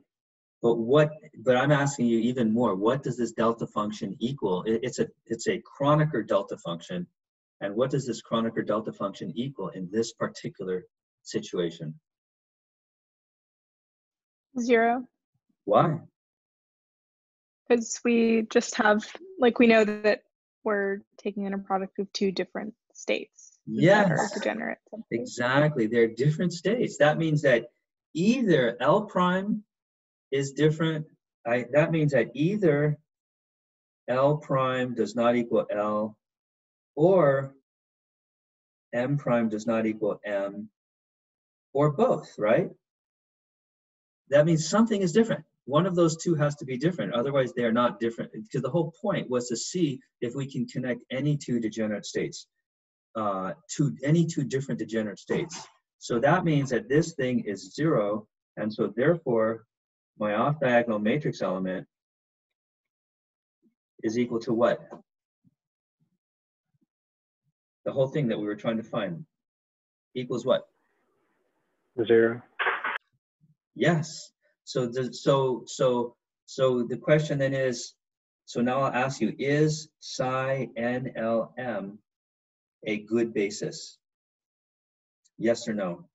But I'm asking you even more. What does this delta function equal? It's a Kronecker delta function. And what does this Kronecker delta function equal in this particular situation? 0. Why? Because we just have, like, we know that we're taking in a product of 2 different states that are Yes, degenerate. exactly. They're different states. That means that either L prime is different. That means that either L prime does not equal L, or M prime does not equal M, or both, right? That means something is different. One of those two has to be different. Otherwise, they're not different. Because the whole point was to see if we can connect any 2 degenerate states to any 2 different degenerate states. So that means that this thing is 0. And so therefore, my off-diagonal matrix element is equal to what? The whole thing that we were trying to find equals what? 0. Yes. So the question then is, so now I'll ask you, is psi NLM a good basis? Yes or no?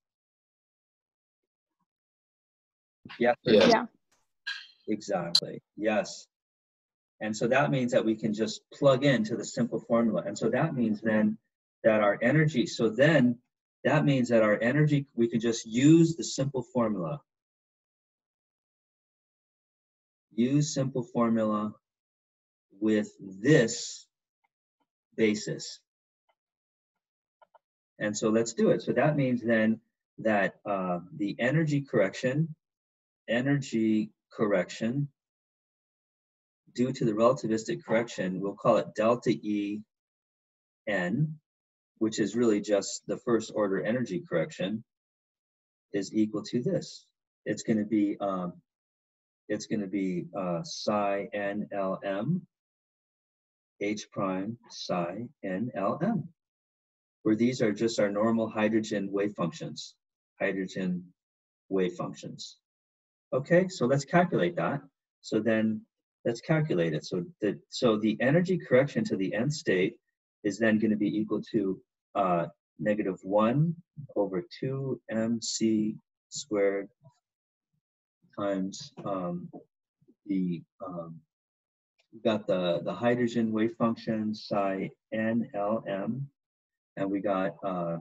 Yes or no? Yeah. Exactly. Yes. And so that means that we can just plug into the simple formula. And so that means then that our energy, that means that our energy, we can just use the simple formula. Use simple formula with this basis. And so let's do it. So that means then that the energy correction due to the relativistic correction, we'll call it delta E n, which is really just the first order energy correction, is equal to this. It's going to be psi NLM H prime psi NLM, where these are just our normal hydrogen wave functions. Okay, so let's calculate that. So then let's calculate it. So the energy correction to the end state is then going to be equal to -1 over 2 mc squared times we've got the hydrogen wave function psi NLM, and we got our,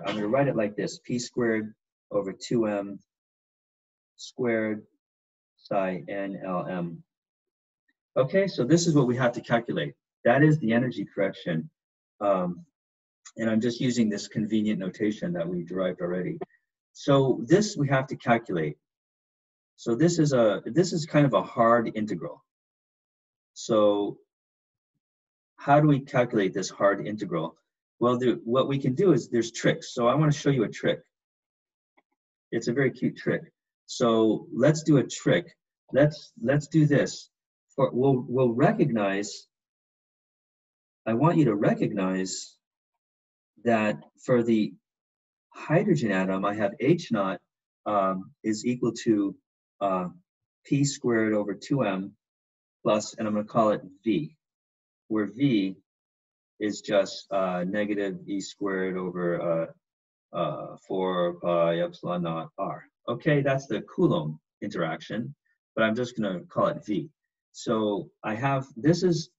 I'm going to write it like this, p squared over 2m squared psi NLM. Okay, so this is what we have to calculate. That is the energy correction. And I'm just using this convenient notation that we derived already. So this we have to calculate. So this is kind of a hard integral. So how do we calculate this hard integral? Well, what we can do is there's tricks. So I want to show you a trick. It's a very cute trick. So let's do a trick. Let's do this. We'll recognize. I want you to recognize that for the hydrogen atom, I have H naught is equal to p squared over 2m plus, and I'm going to call it v, where v is just negative e squared over 4 pi epsilon naught r. Okay, that's the Coulomb interaction, but I'm just going to call it v. So I have, this is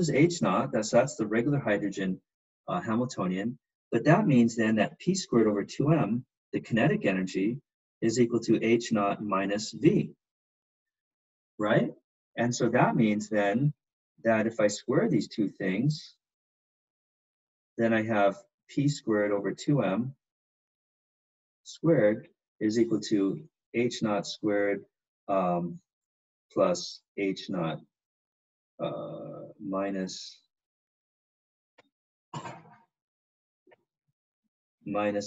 H naught, that's the regular hydrogen Hamiltonian, but that means then that p squared over 2m, the kinetic energy, is equal to H naught minus v, right? And so that means then that if I square these two things, then I have p squared over 2m squared is equal to H naught squared plus H naught minus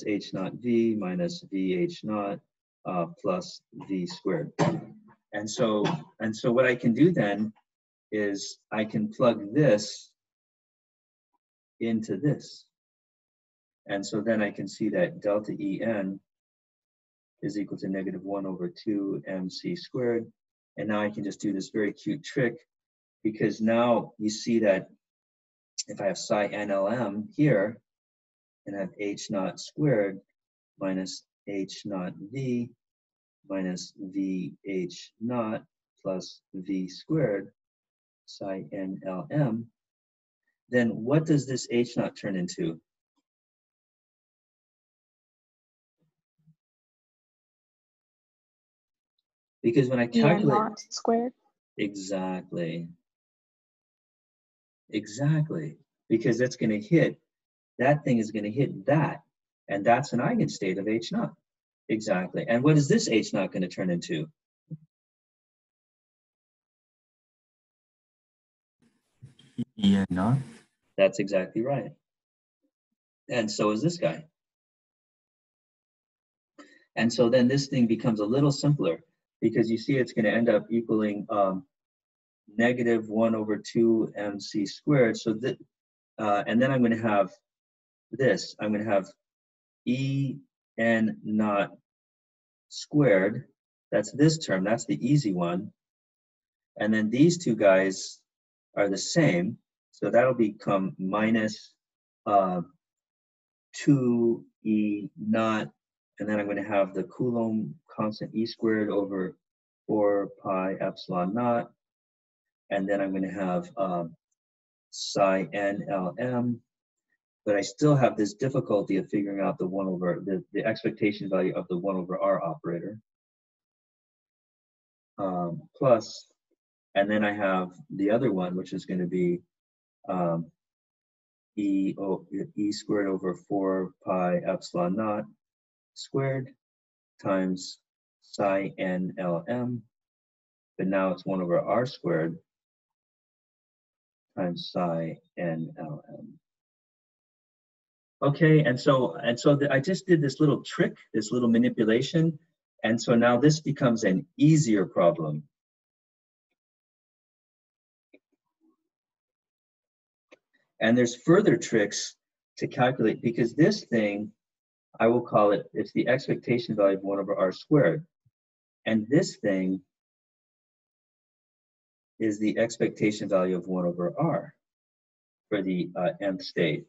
H naught v minus v H naught plus v squared. And so what I can do then is I can plug this into this. And so then I can see that delta En is equal to -1 over 2 mc squared. And now I can just do this very cute trick, because now you see that if I have psi NLM here, and I have H naught squared minus H naught V minus VH naught plus V squared psi n Lm, then what does this H naught turn into? Because when I calculate naught squared. exactly, because that's going to hit, that thing is going to hit that, and that's an eigenstate of H naught. Exactly. And what is this H naught going to turn into? Yeah, not. That's exactly right. And so is this guy. And so then this thing becomes a little simpler, because you see it's going to end up equaling negative 1 over 2 mc squared. So that, and then I'm going to have this. I'm going to have E n naught squared. That's this term. That's the easy one. And then these two guys are the same. So that'll become minus 2E naught. And then I'm going to have the Coulomb constant E squared over 4 pi epsilon naught. And then I'm going to have psi n Lm. But I still have this difficulty of figuring out the 1 over, the expectation value of the 1 over r operator. Plus, and then I have the other one, which is going to be E squared over 4 pi epsilon naught squared times psi n Lm. But now it's 1 over r squared times psi n Lm. Okay, and so I just did this little trick, this little manipulation, and so now this becomes an easier problem. And there's further tricks to calculate, because this thing, I will call it, it's the expectation value of 1 over r squared. And this thing is the expectation value of 1 over r for the nth state.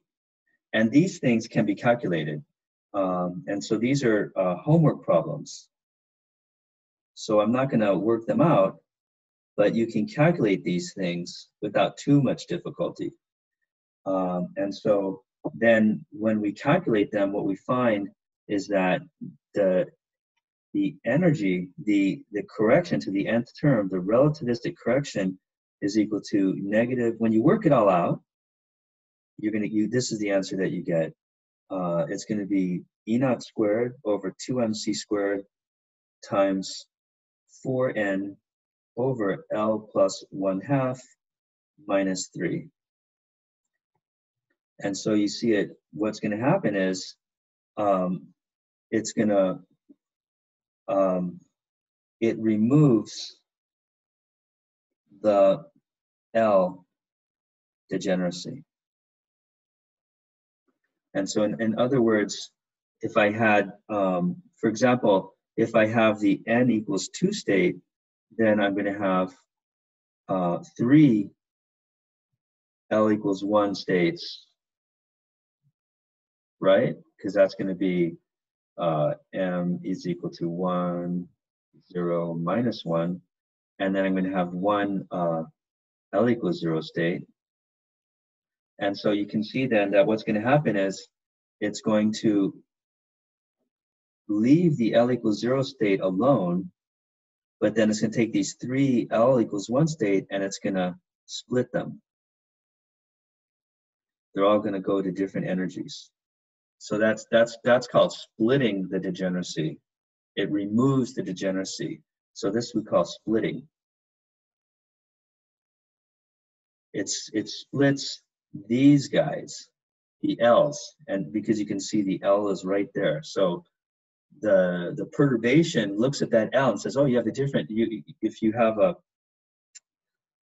And these things can be calculated. And so these are homework problems. So I'm not going to work them out, but you can calculate these things without too much difficulty. And so then when we calculate them, what we find is that the energy, the correction to the nth term, the relativistic correction, is equal to negative, when you work it all out, this is the answer that you get. It's going to be E naught squared over 2mc squared times 4n over L plus 1/2 minus 3. And so you see it, what's going to happen is it's going to, it removes the L degeneracy. And so in other words, if I had, for example, if I have the n equals 2 state, then I'm going to have 3 L equals 1 states, right? Because that's going to be m is equal to 1, 0, minus 1. And then I'm going to have 1 L equals 0 state. And so you can see then that what's going to happen is it's going to leave the L equals 0 state alone, but then it's going to take these 3 L equals 1 state and it's going to split them. They're all going to go to different energies. So that's called splitting the degeneracy. It removes the degeneracy. So this we call splitting. It splits these guys, the L's, and because you can see the L is right there. So the perturbation looks at that L and says, oh, you have a different, if you have a,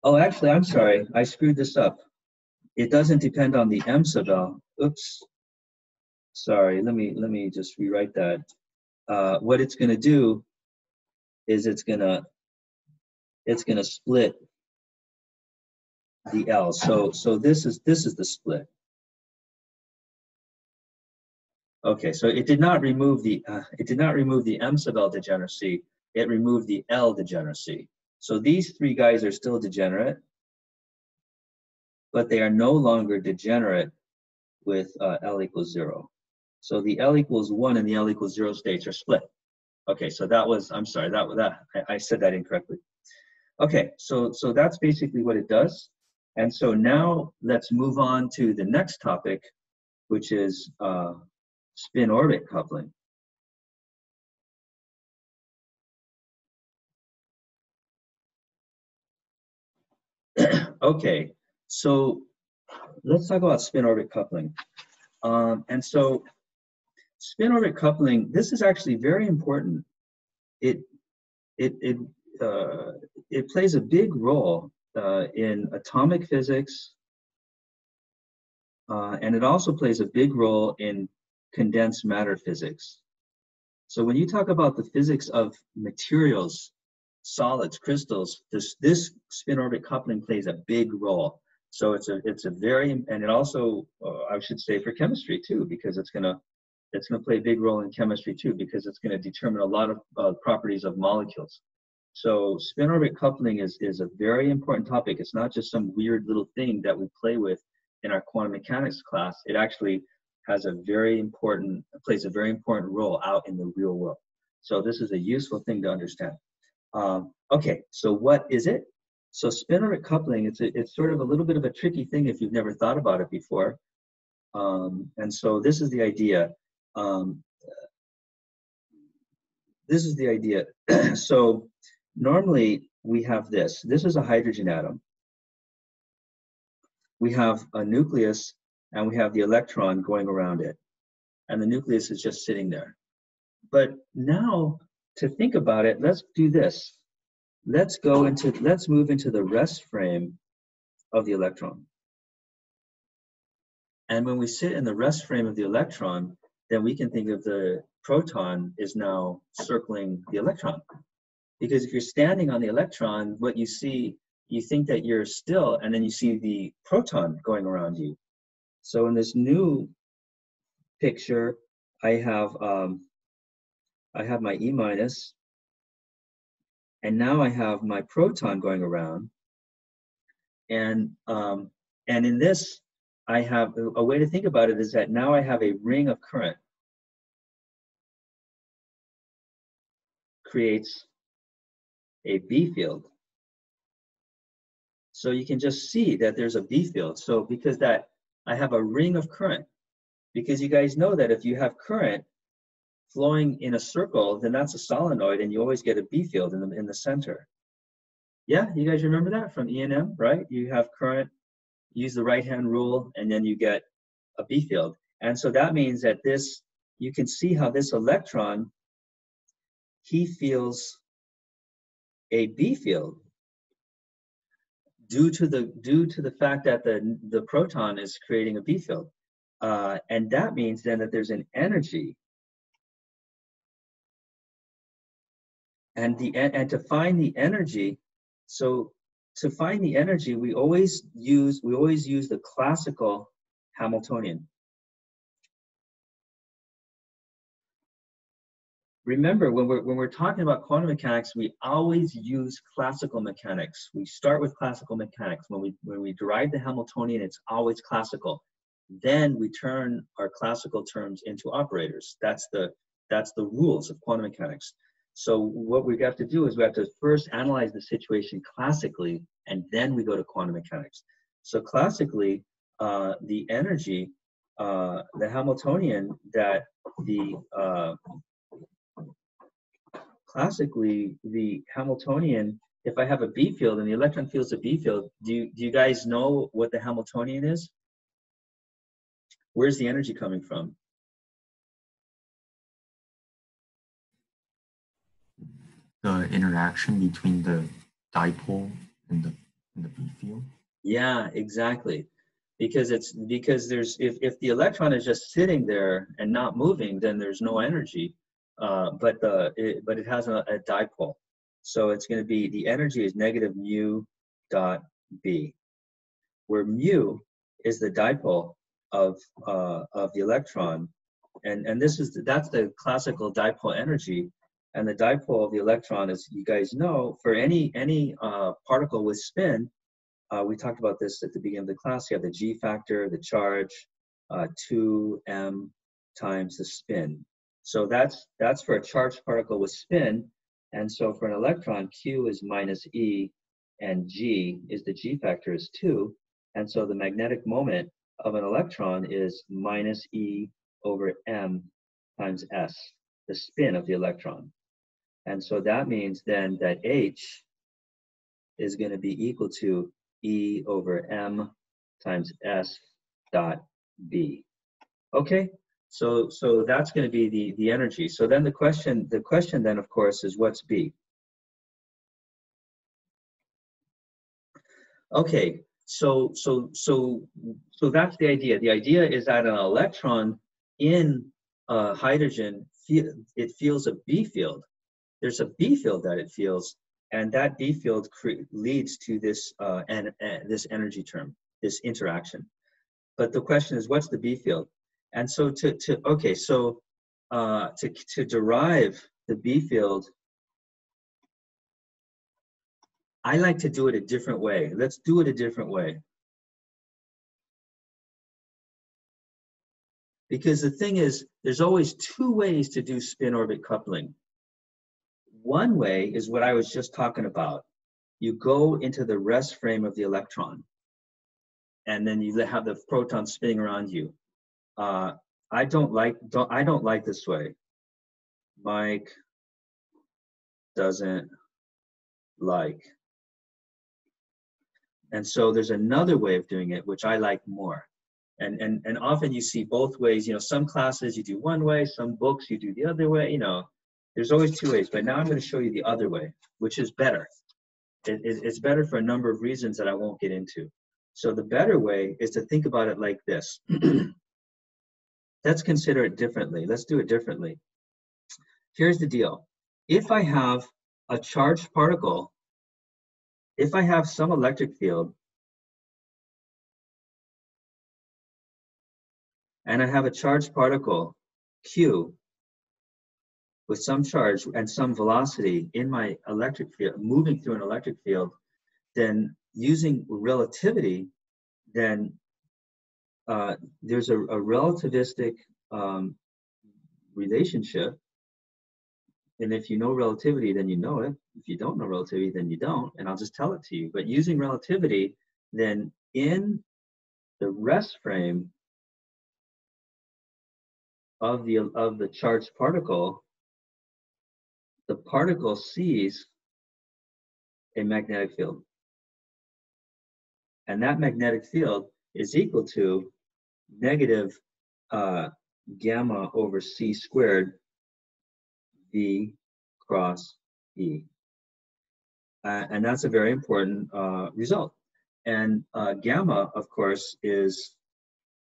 oh, actually, I'm sorry, I screwed this up. It doesn't depend on the M sub L. Oops. Sorry, let me just rewrite that. What it's going to do is it's going to split the L. So this is the split. Okay, so it did not remove the M sub L degeneracy. it removed the L degeneracy. So these three guys are still degenerate, but they are no longer degenerate with L equals 0. So the L equals 1 and the L equals 0 states are split. Okay, so that was, I'm sorry, I said that incorrectly. Okay, so that's basically what it does. And so now let's move on to the next topic, which is spin-orbit coupling. Okay, so let's talk about spin-orbit coupling. And so spin-orbit coupling, this is actually very important. It plays a big role in atomic physics, and it also plays a big role in condensed matter physics. So when you talk about the physics of materials, solids, crystals, this spin-orbit coupling plays a big role. So it's a very, and it also, I should say, for chemistry too, because it's gonna play a big role in chemistry too, because it's gonna determine a lot of properties of molecules. So spin-orbit coupling is a very important topic. It's not just some weird little thing that we play with in our quantum mechanics class. It actually has plays a very important role out in the real world. So this is a useful thing to understand. Okay, so what is it? So spin-orbit coupling, it's sort of a little bit of a tricky thing if you've never thought about it before. And so this is the idea. So normally we have this. This is a hydrogen atom. We have a nucleus and we have the electron going around it. And the nucleus is just sitting there. But now to think about it, let's do this. Let's move into the rest frame of the electron. And when we sit in the rest frame of the electron, then we can think of the proton is now circling the electron. Because if you're standing on the electron, what you see, you think that you're still, and then you see the proton going around you. So in this new picture, I have my E minus, and now I have my proton going around. And in this, I have a way to think about it is that now I have a ring of current. Creates a B field. So you can just see that there's a B field. So because that I have a ring of current, because you guys know that if you have current flowing in a circle, then that's a solenoid and you always get a B field in the center. Yeah, you guys remember that from E&M, right? You have current, use the right-hand rule, and then you get a B field. And so that means that this, you can see how this electron, he feels a B field due to the fact that the proton is creating a B field. And that means then that there's an energy. And to find the energy, so to find the energy, we always use the classical Hamiltonian. Remember, when we're talking about quantum mechanics, we always use classical mechanics. We start with classical mechanics. When we derive the Hamiltonian, it's always classical. Then we turn our classical terms into operators. That's the rules of quantum mechanics. So what we have to do is we have to first analyze the situation classically, and then we go to quantum mechanics. So classically, the energy, the Hamiltonian that classically, the Hamiltonian, if I have a B field and the electron feels a B field, do you guys know what the Hamiltonian is? Where's the energy coming from? The interaction between the dipole and the B field. Yeah, exactly. Because there's if the electron is just sitting there and not moving, then there's no energy. But it has a dipole, so it's going to be, the energy is negative mu dot B, where mu is the dipole of the electron, and that's the classical dipole energy. And the dipole of the electron, as you guys know, for any particle with spin, we talked about this at the beginning of the class. You have the G factor, the charge, 2m times the spin. So that's for a charged particle with spin. And so for an electron, Q is minus E, and G is the G factor is 2. And so the magnetic moment of an electron is minus E over m times s, the spin of the electron. And so that means then that H is going to be equal to E over m times s dot B. Okay, so that's going to be the energy. So then the question then, of course, is what's B? Okay, so that's the idea. The idea is that an electron in hydrogen, it feels a B field. There's a B field that it feels, and that B field leads to this this energy term, this interaction. But the question is, what's the B field? And so to derive the B field, I like to do it a different way. Let's do it a different way. Because the thing is, there's always two ways to do spin orbit coupling. One way is what I was just talking about. You go into the rest frame of the electron, and then you have the proton spinning around you. I don't like this way. Mike doesn't like. And so there's another way of doing it, which I like more. And often you see both ways. You know, some classes you do one way, some books you do the other way. You know, there's always two ways. But now I'm going to show you the other way, which is better. It's better for a number of reasons that I won't get into. So the better way is to think about it like this. Let's consider it differently. Let's do it differently. Here's the deal. If I have a charged particle, if I have some electric field, and I have a charged particle, Q, with some charge and some velocity in my electric field, moving through an electric field, then using relativity, then there's a relativistic relationship. And if you know relativity, then you know it. If you don't know relativity, then you don't. And I'll just tell it to you. But using relativity, then in the rest frame of the charged particle, the particle sees a magnetic field. And that magnetic field is equal to negative gamma over c squared V cross E. And that's a very important result. And gamma, of course, is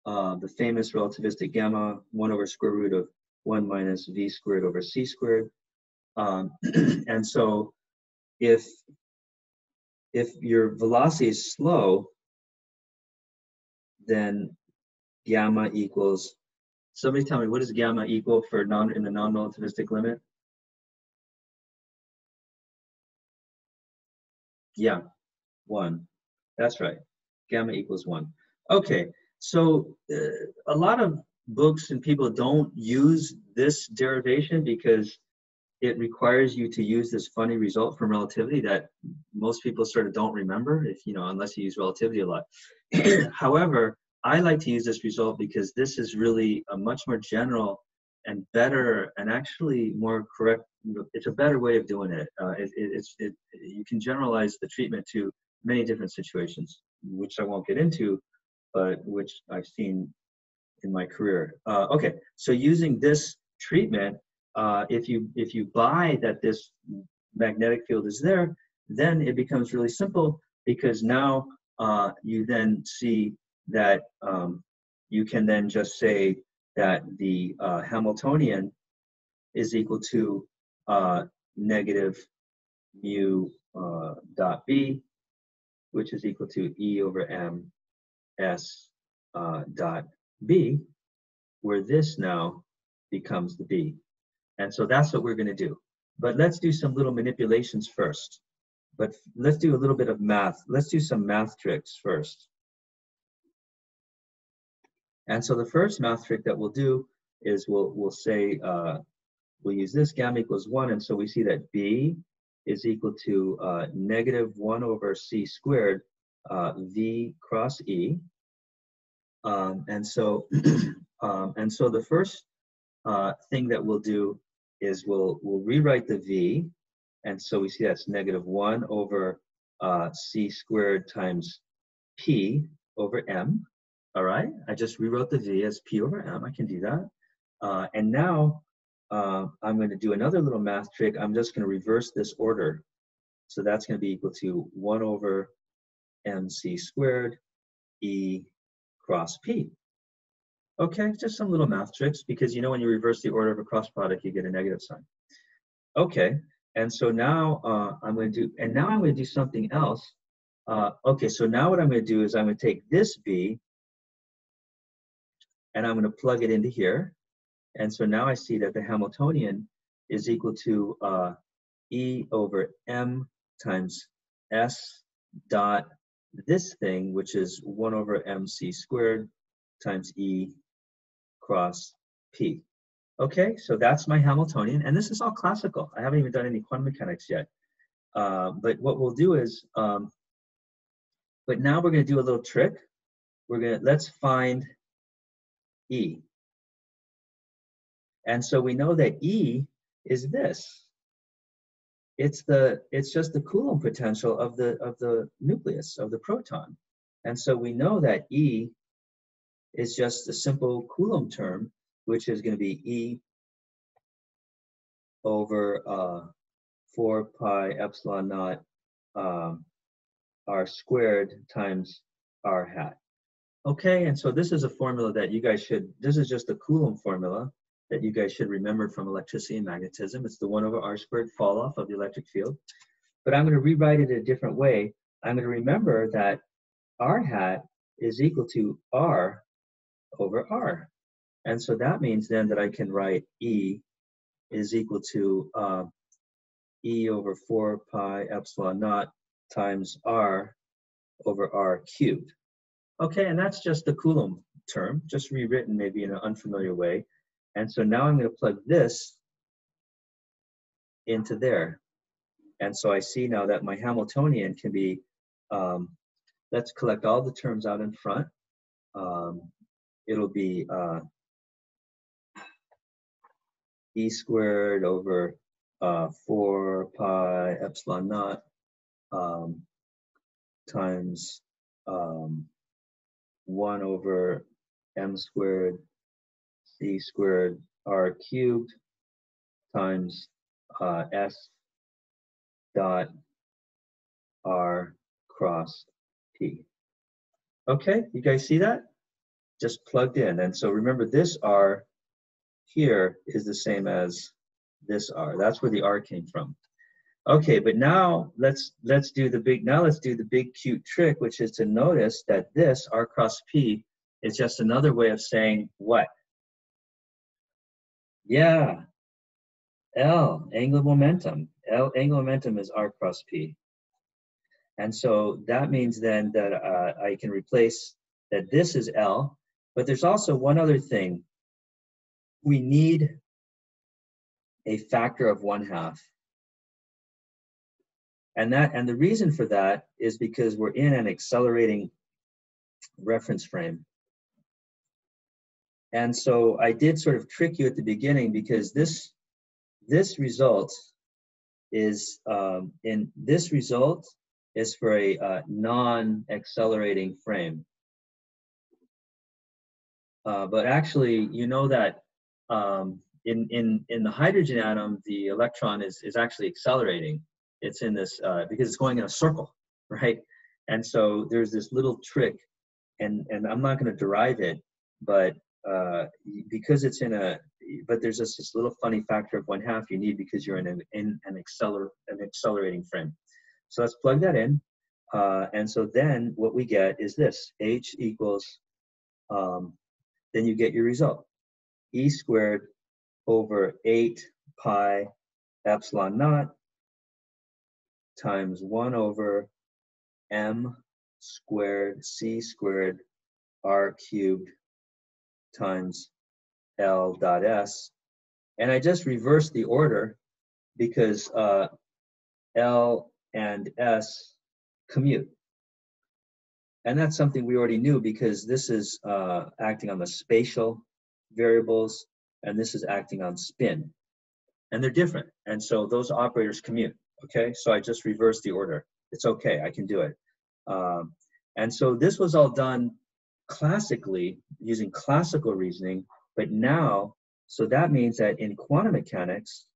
the famous relativistic gamma, 1 over square root of 1 minus V squared over C squared. And so if your velocity is slow, then gamma equals, somebody tell me, what does gamma equal for in the non-relativistic limit? Yeah, 1. That's right. Gamma equals 1. Okay, so a lot of books and people don't use this derivation because it requires you to use this funny result from relativity that most people sort of don't remember, unless you use relativity a lot. However, I like to use this result because this is really a much more general and better and actually more correct. It's a better way of doing it. You can generalize the treatment to many different situations, which I won't get into, but which I've seen in my career. Okay, so using this treatment, if you buy that this magnetic field is there, then it becomes really simple, because now you then see that you can then just say that the Hamiltonian is equal to negative mu dot B, which is equal to E over m s dot B, where this now becomes the B. And so that's what we're going to do. but let's do some little manipulations first. But let's do a little bit of math. Let's do some math tricks first. And so the first math trick that we'll do is we'll say, we'll use this gamma equals 1, and so we see that B is equal to -1 over C squared V cross E. And so the first thing that we'll do is we'll rewrite the V, and so we see that's -1 over C squared times P over M. All right, I just rewrote the V as P over M. I can do that. And now I'm going to do another little math trick. I'm just going to reverse this order. So that's going to be equal to 1 over MC squared E cross P. Okay, just some little math tricks, because you know when you reverse the order of a cross product, you get a negative sign. Okay, and so now I'm going to do something else. Okay, so now what I'm going to do is I'm going to take this B and I'm going to plug it into here. And so now I see that the Hamiltonian is equal to E over M times S dot this thing, which is 1 over MC squared times E cross P. Okay, so that's my Hamiltonian, and this is all classical. I haven't even done any quantum mechanics yet. But what we'll do is, but now we're going to do a little trick. Let's find E. And so we know that E is this. It's just the Coulomb potential of the nucleus of the proton. And so we know that E is just a simple Coulomb term, which is going to be E over 4 pi epsilon naught r squared times r hat. Okay, and so this is a formula that you guys should, this is just a Coulomb formula that you guys should remember from electricity and magnetism. It's the 1 over r squared fall off of the electric field. But I'm going to rewrite it a different way. I'm going to remember that r hat is equal to r over r. And so that means then that I can write E is equal to E over 4 pi epsilon naught times r over r cubed. Okay, and that's just the Coulomb term, just rewritten maybe in an unfamiliar way. And so now I'm going to plug this into there. And so I see now that my Hamiltonian can be, let's collect all the terms out in front. It'll be E squared over 4 pi epsilon naught times 1 over M squared C squared R cubed times S dot R cross P. Okay, you guys see that? Just plugged in. And so remember, this R here is the same as this R. That's where the R came from. Okay, but now let's do the big cute trick, which is to notice that this R cross P is just another way of saying what? Yeah, L, angular momentum. Angular momentum is R cross P. And so that means then that I can replace that this is L, but there's also one other thing. We need a factor of 1/2. And the reason for that is because we're in an accelerating reference frame. And so I did sort of trick you at the beginning, because this result is for a non-accelerating frame. But actually, you know that in the hydrogen atom, the electron is actually accelerating. It's in this because it's going in a circle, right? And so there's this little trick, and I'm not going to derive it, but because it's but there's just this little funny factor of 1/2 you need because you're in an accelerating frame. So let's plug that in, and so then what we get is this: H equals, then you get your result, E squared over 8 pi epsilon naught times 1 over m squared c squared r cubed times L dot S. And I just reversed the order because L and S commute. And that's something we already knew because this is acting on the spatial variables and this is acting on spin. And they're different. And so those operators commute, okay? So I just reversed the order. It's okay, I can do it. And so this was all done classically using classical reasoning, but now, so that means that in quantum mechanics,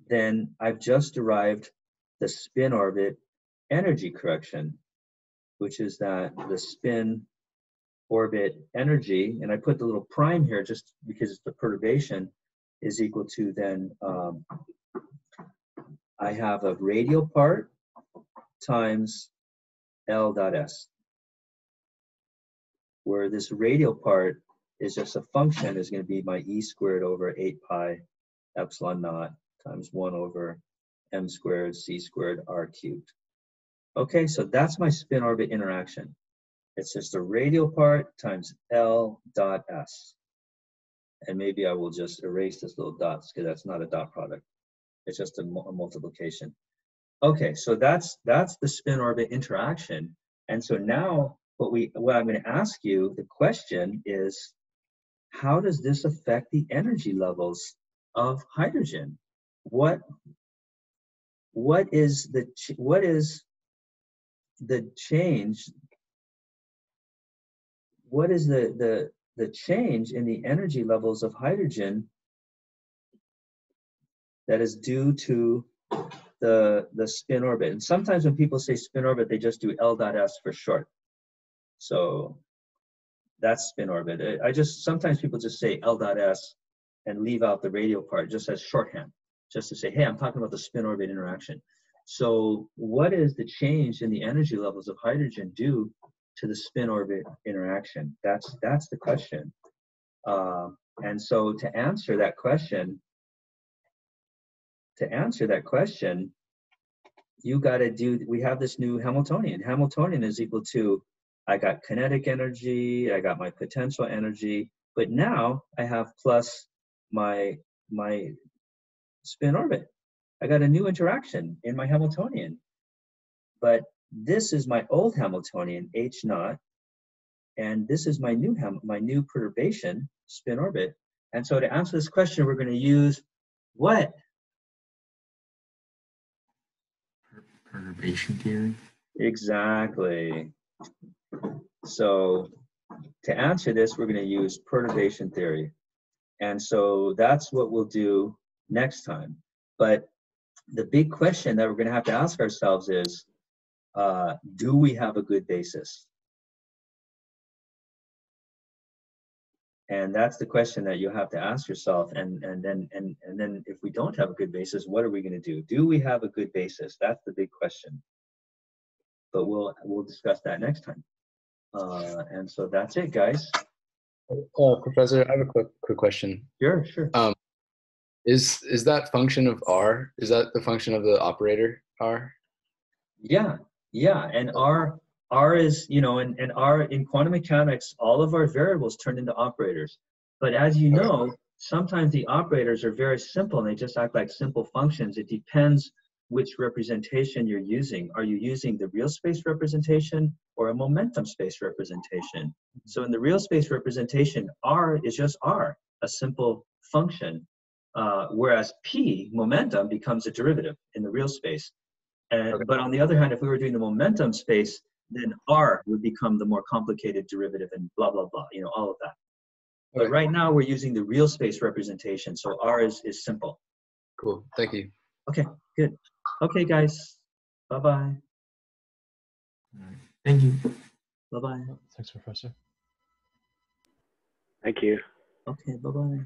then I've just derived the spin orbit energy correction, which is that the spin orbit energy, and I put the little prime here just because it's the perturbation, is equal to then, I have a radial part times L dot S, where this radial part is just a function, is going to be my E squared over 8 pi epsilon naught times 1 over m squared c squared r cubed. Okay, so that's my spin orbit interaction. It's just a radial part times L dot S. And maybe I will just erase this little dots because that's not a dot product. It's just a multiplication. Okay, so that's the spin orbit interaction. And so now what I'm going to ask you, the question is, how does this affect the energy levels of hydrogen? What is the change? What is the change in the energy levels of hydrogen that is due to the spin orbit? And sometimes when people say spin orbit, they just do L dot S for short. So that's spin orbit. Sometimes people just say L dot S and leave out the radial part just as shorthand, just to say, hey, I'm talking about the spin orbit interaction. So what is the change in the energy levels of hydrogen due to the spin orbit interaction? That's the question. And so to answer that question, you got to do, we have this new Hamiltonian. Hamiltonian is equal to, I got kinetic energy, I got my potential energy, but now I have plus my spin orbit. I got a new interaction in my Hamiltonian. But this is my old Hamiltonian, H naught, and this is my new perturbation, spin orbit. And so to answer this question, we're going to use what? Perturbation theory. Exactly. So to answer this, we're going to use perturbation theory. And so that's what we'll do next time. But the big question that we're going to have to ask ourselves is, do we have a good basis? And that's the question that you have to ask yourself. And then if we don't have a good basis, what are we going to do? Do we have a good basis? That's the big question. But we'll discuss that next time. And so that's it, guys. Professor, I have a quick question. Sure. Is that function of R? Is that the function of the operator R? Yeah. And R is, and R in quantum mechanics, all of our variables turn into operators. But as you know, sometimes the operators are very simple and they just act like simple functions. It depends which representation you're using. Are you using the real space representation or a momentum space representation? So in the real space representation, R is just R, a simple function, whereas P, momentum, becomes a derivative in the real space. But on the other hand, if we were doing the momentum space, then R would become the more complicated derivative and blah, blah, blah, all of that. Okay. But right now we're using the real space representation, so R is simple. Cool, thank you. Okay, good. Okay, guys, bye-bye. All right. Thank you. Bye-bye. Thanks, Professor. Thank you. Okay, bye-bye.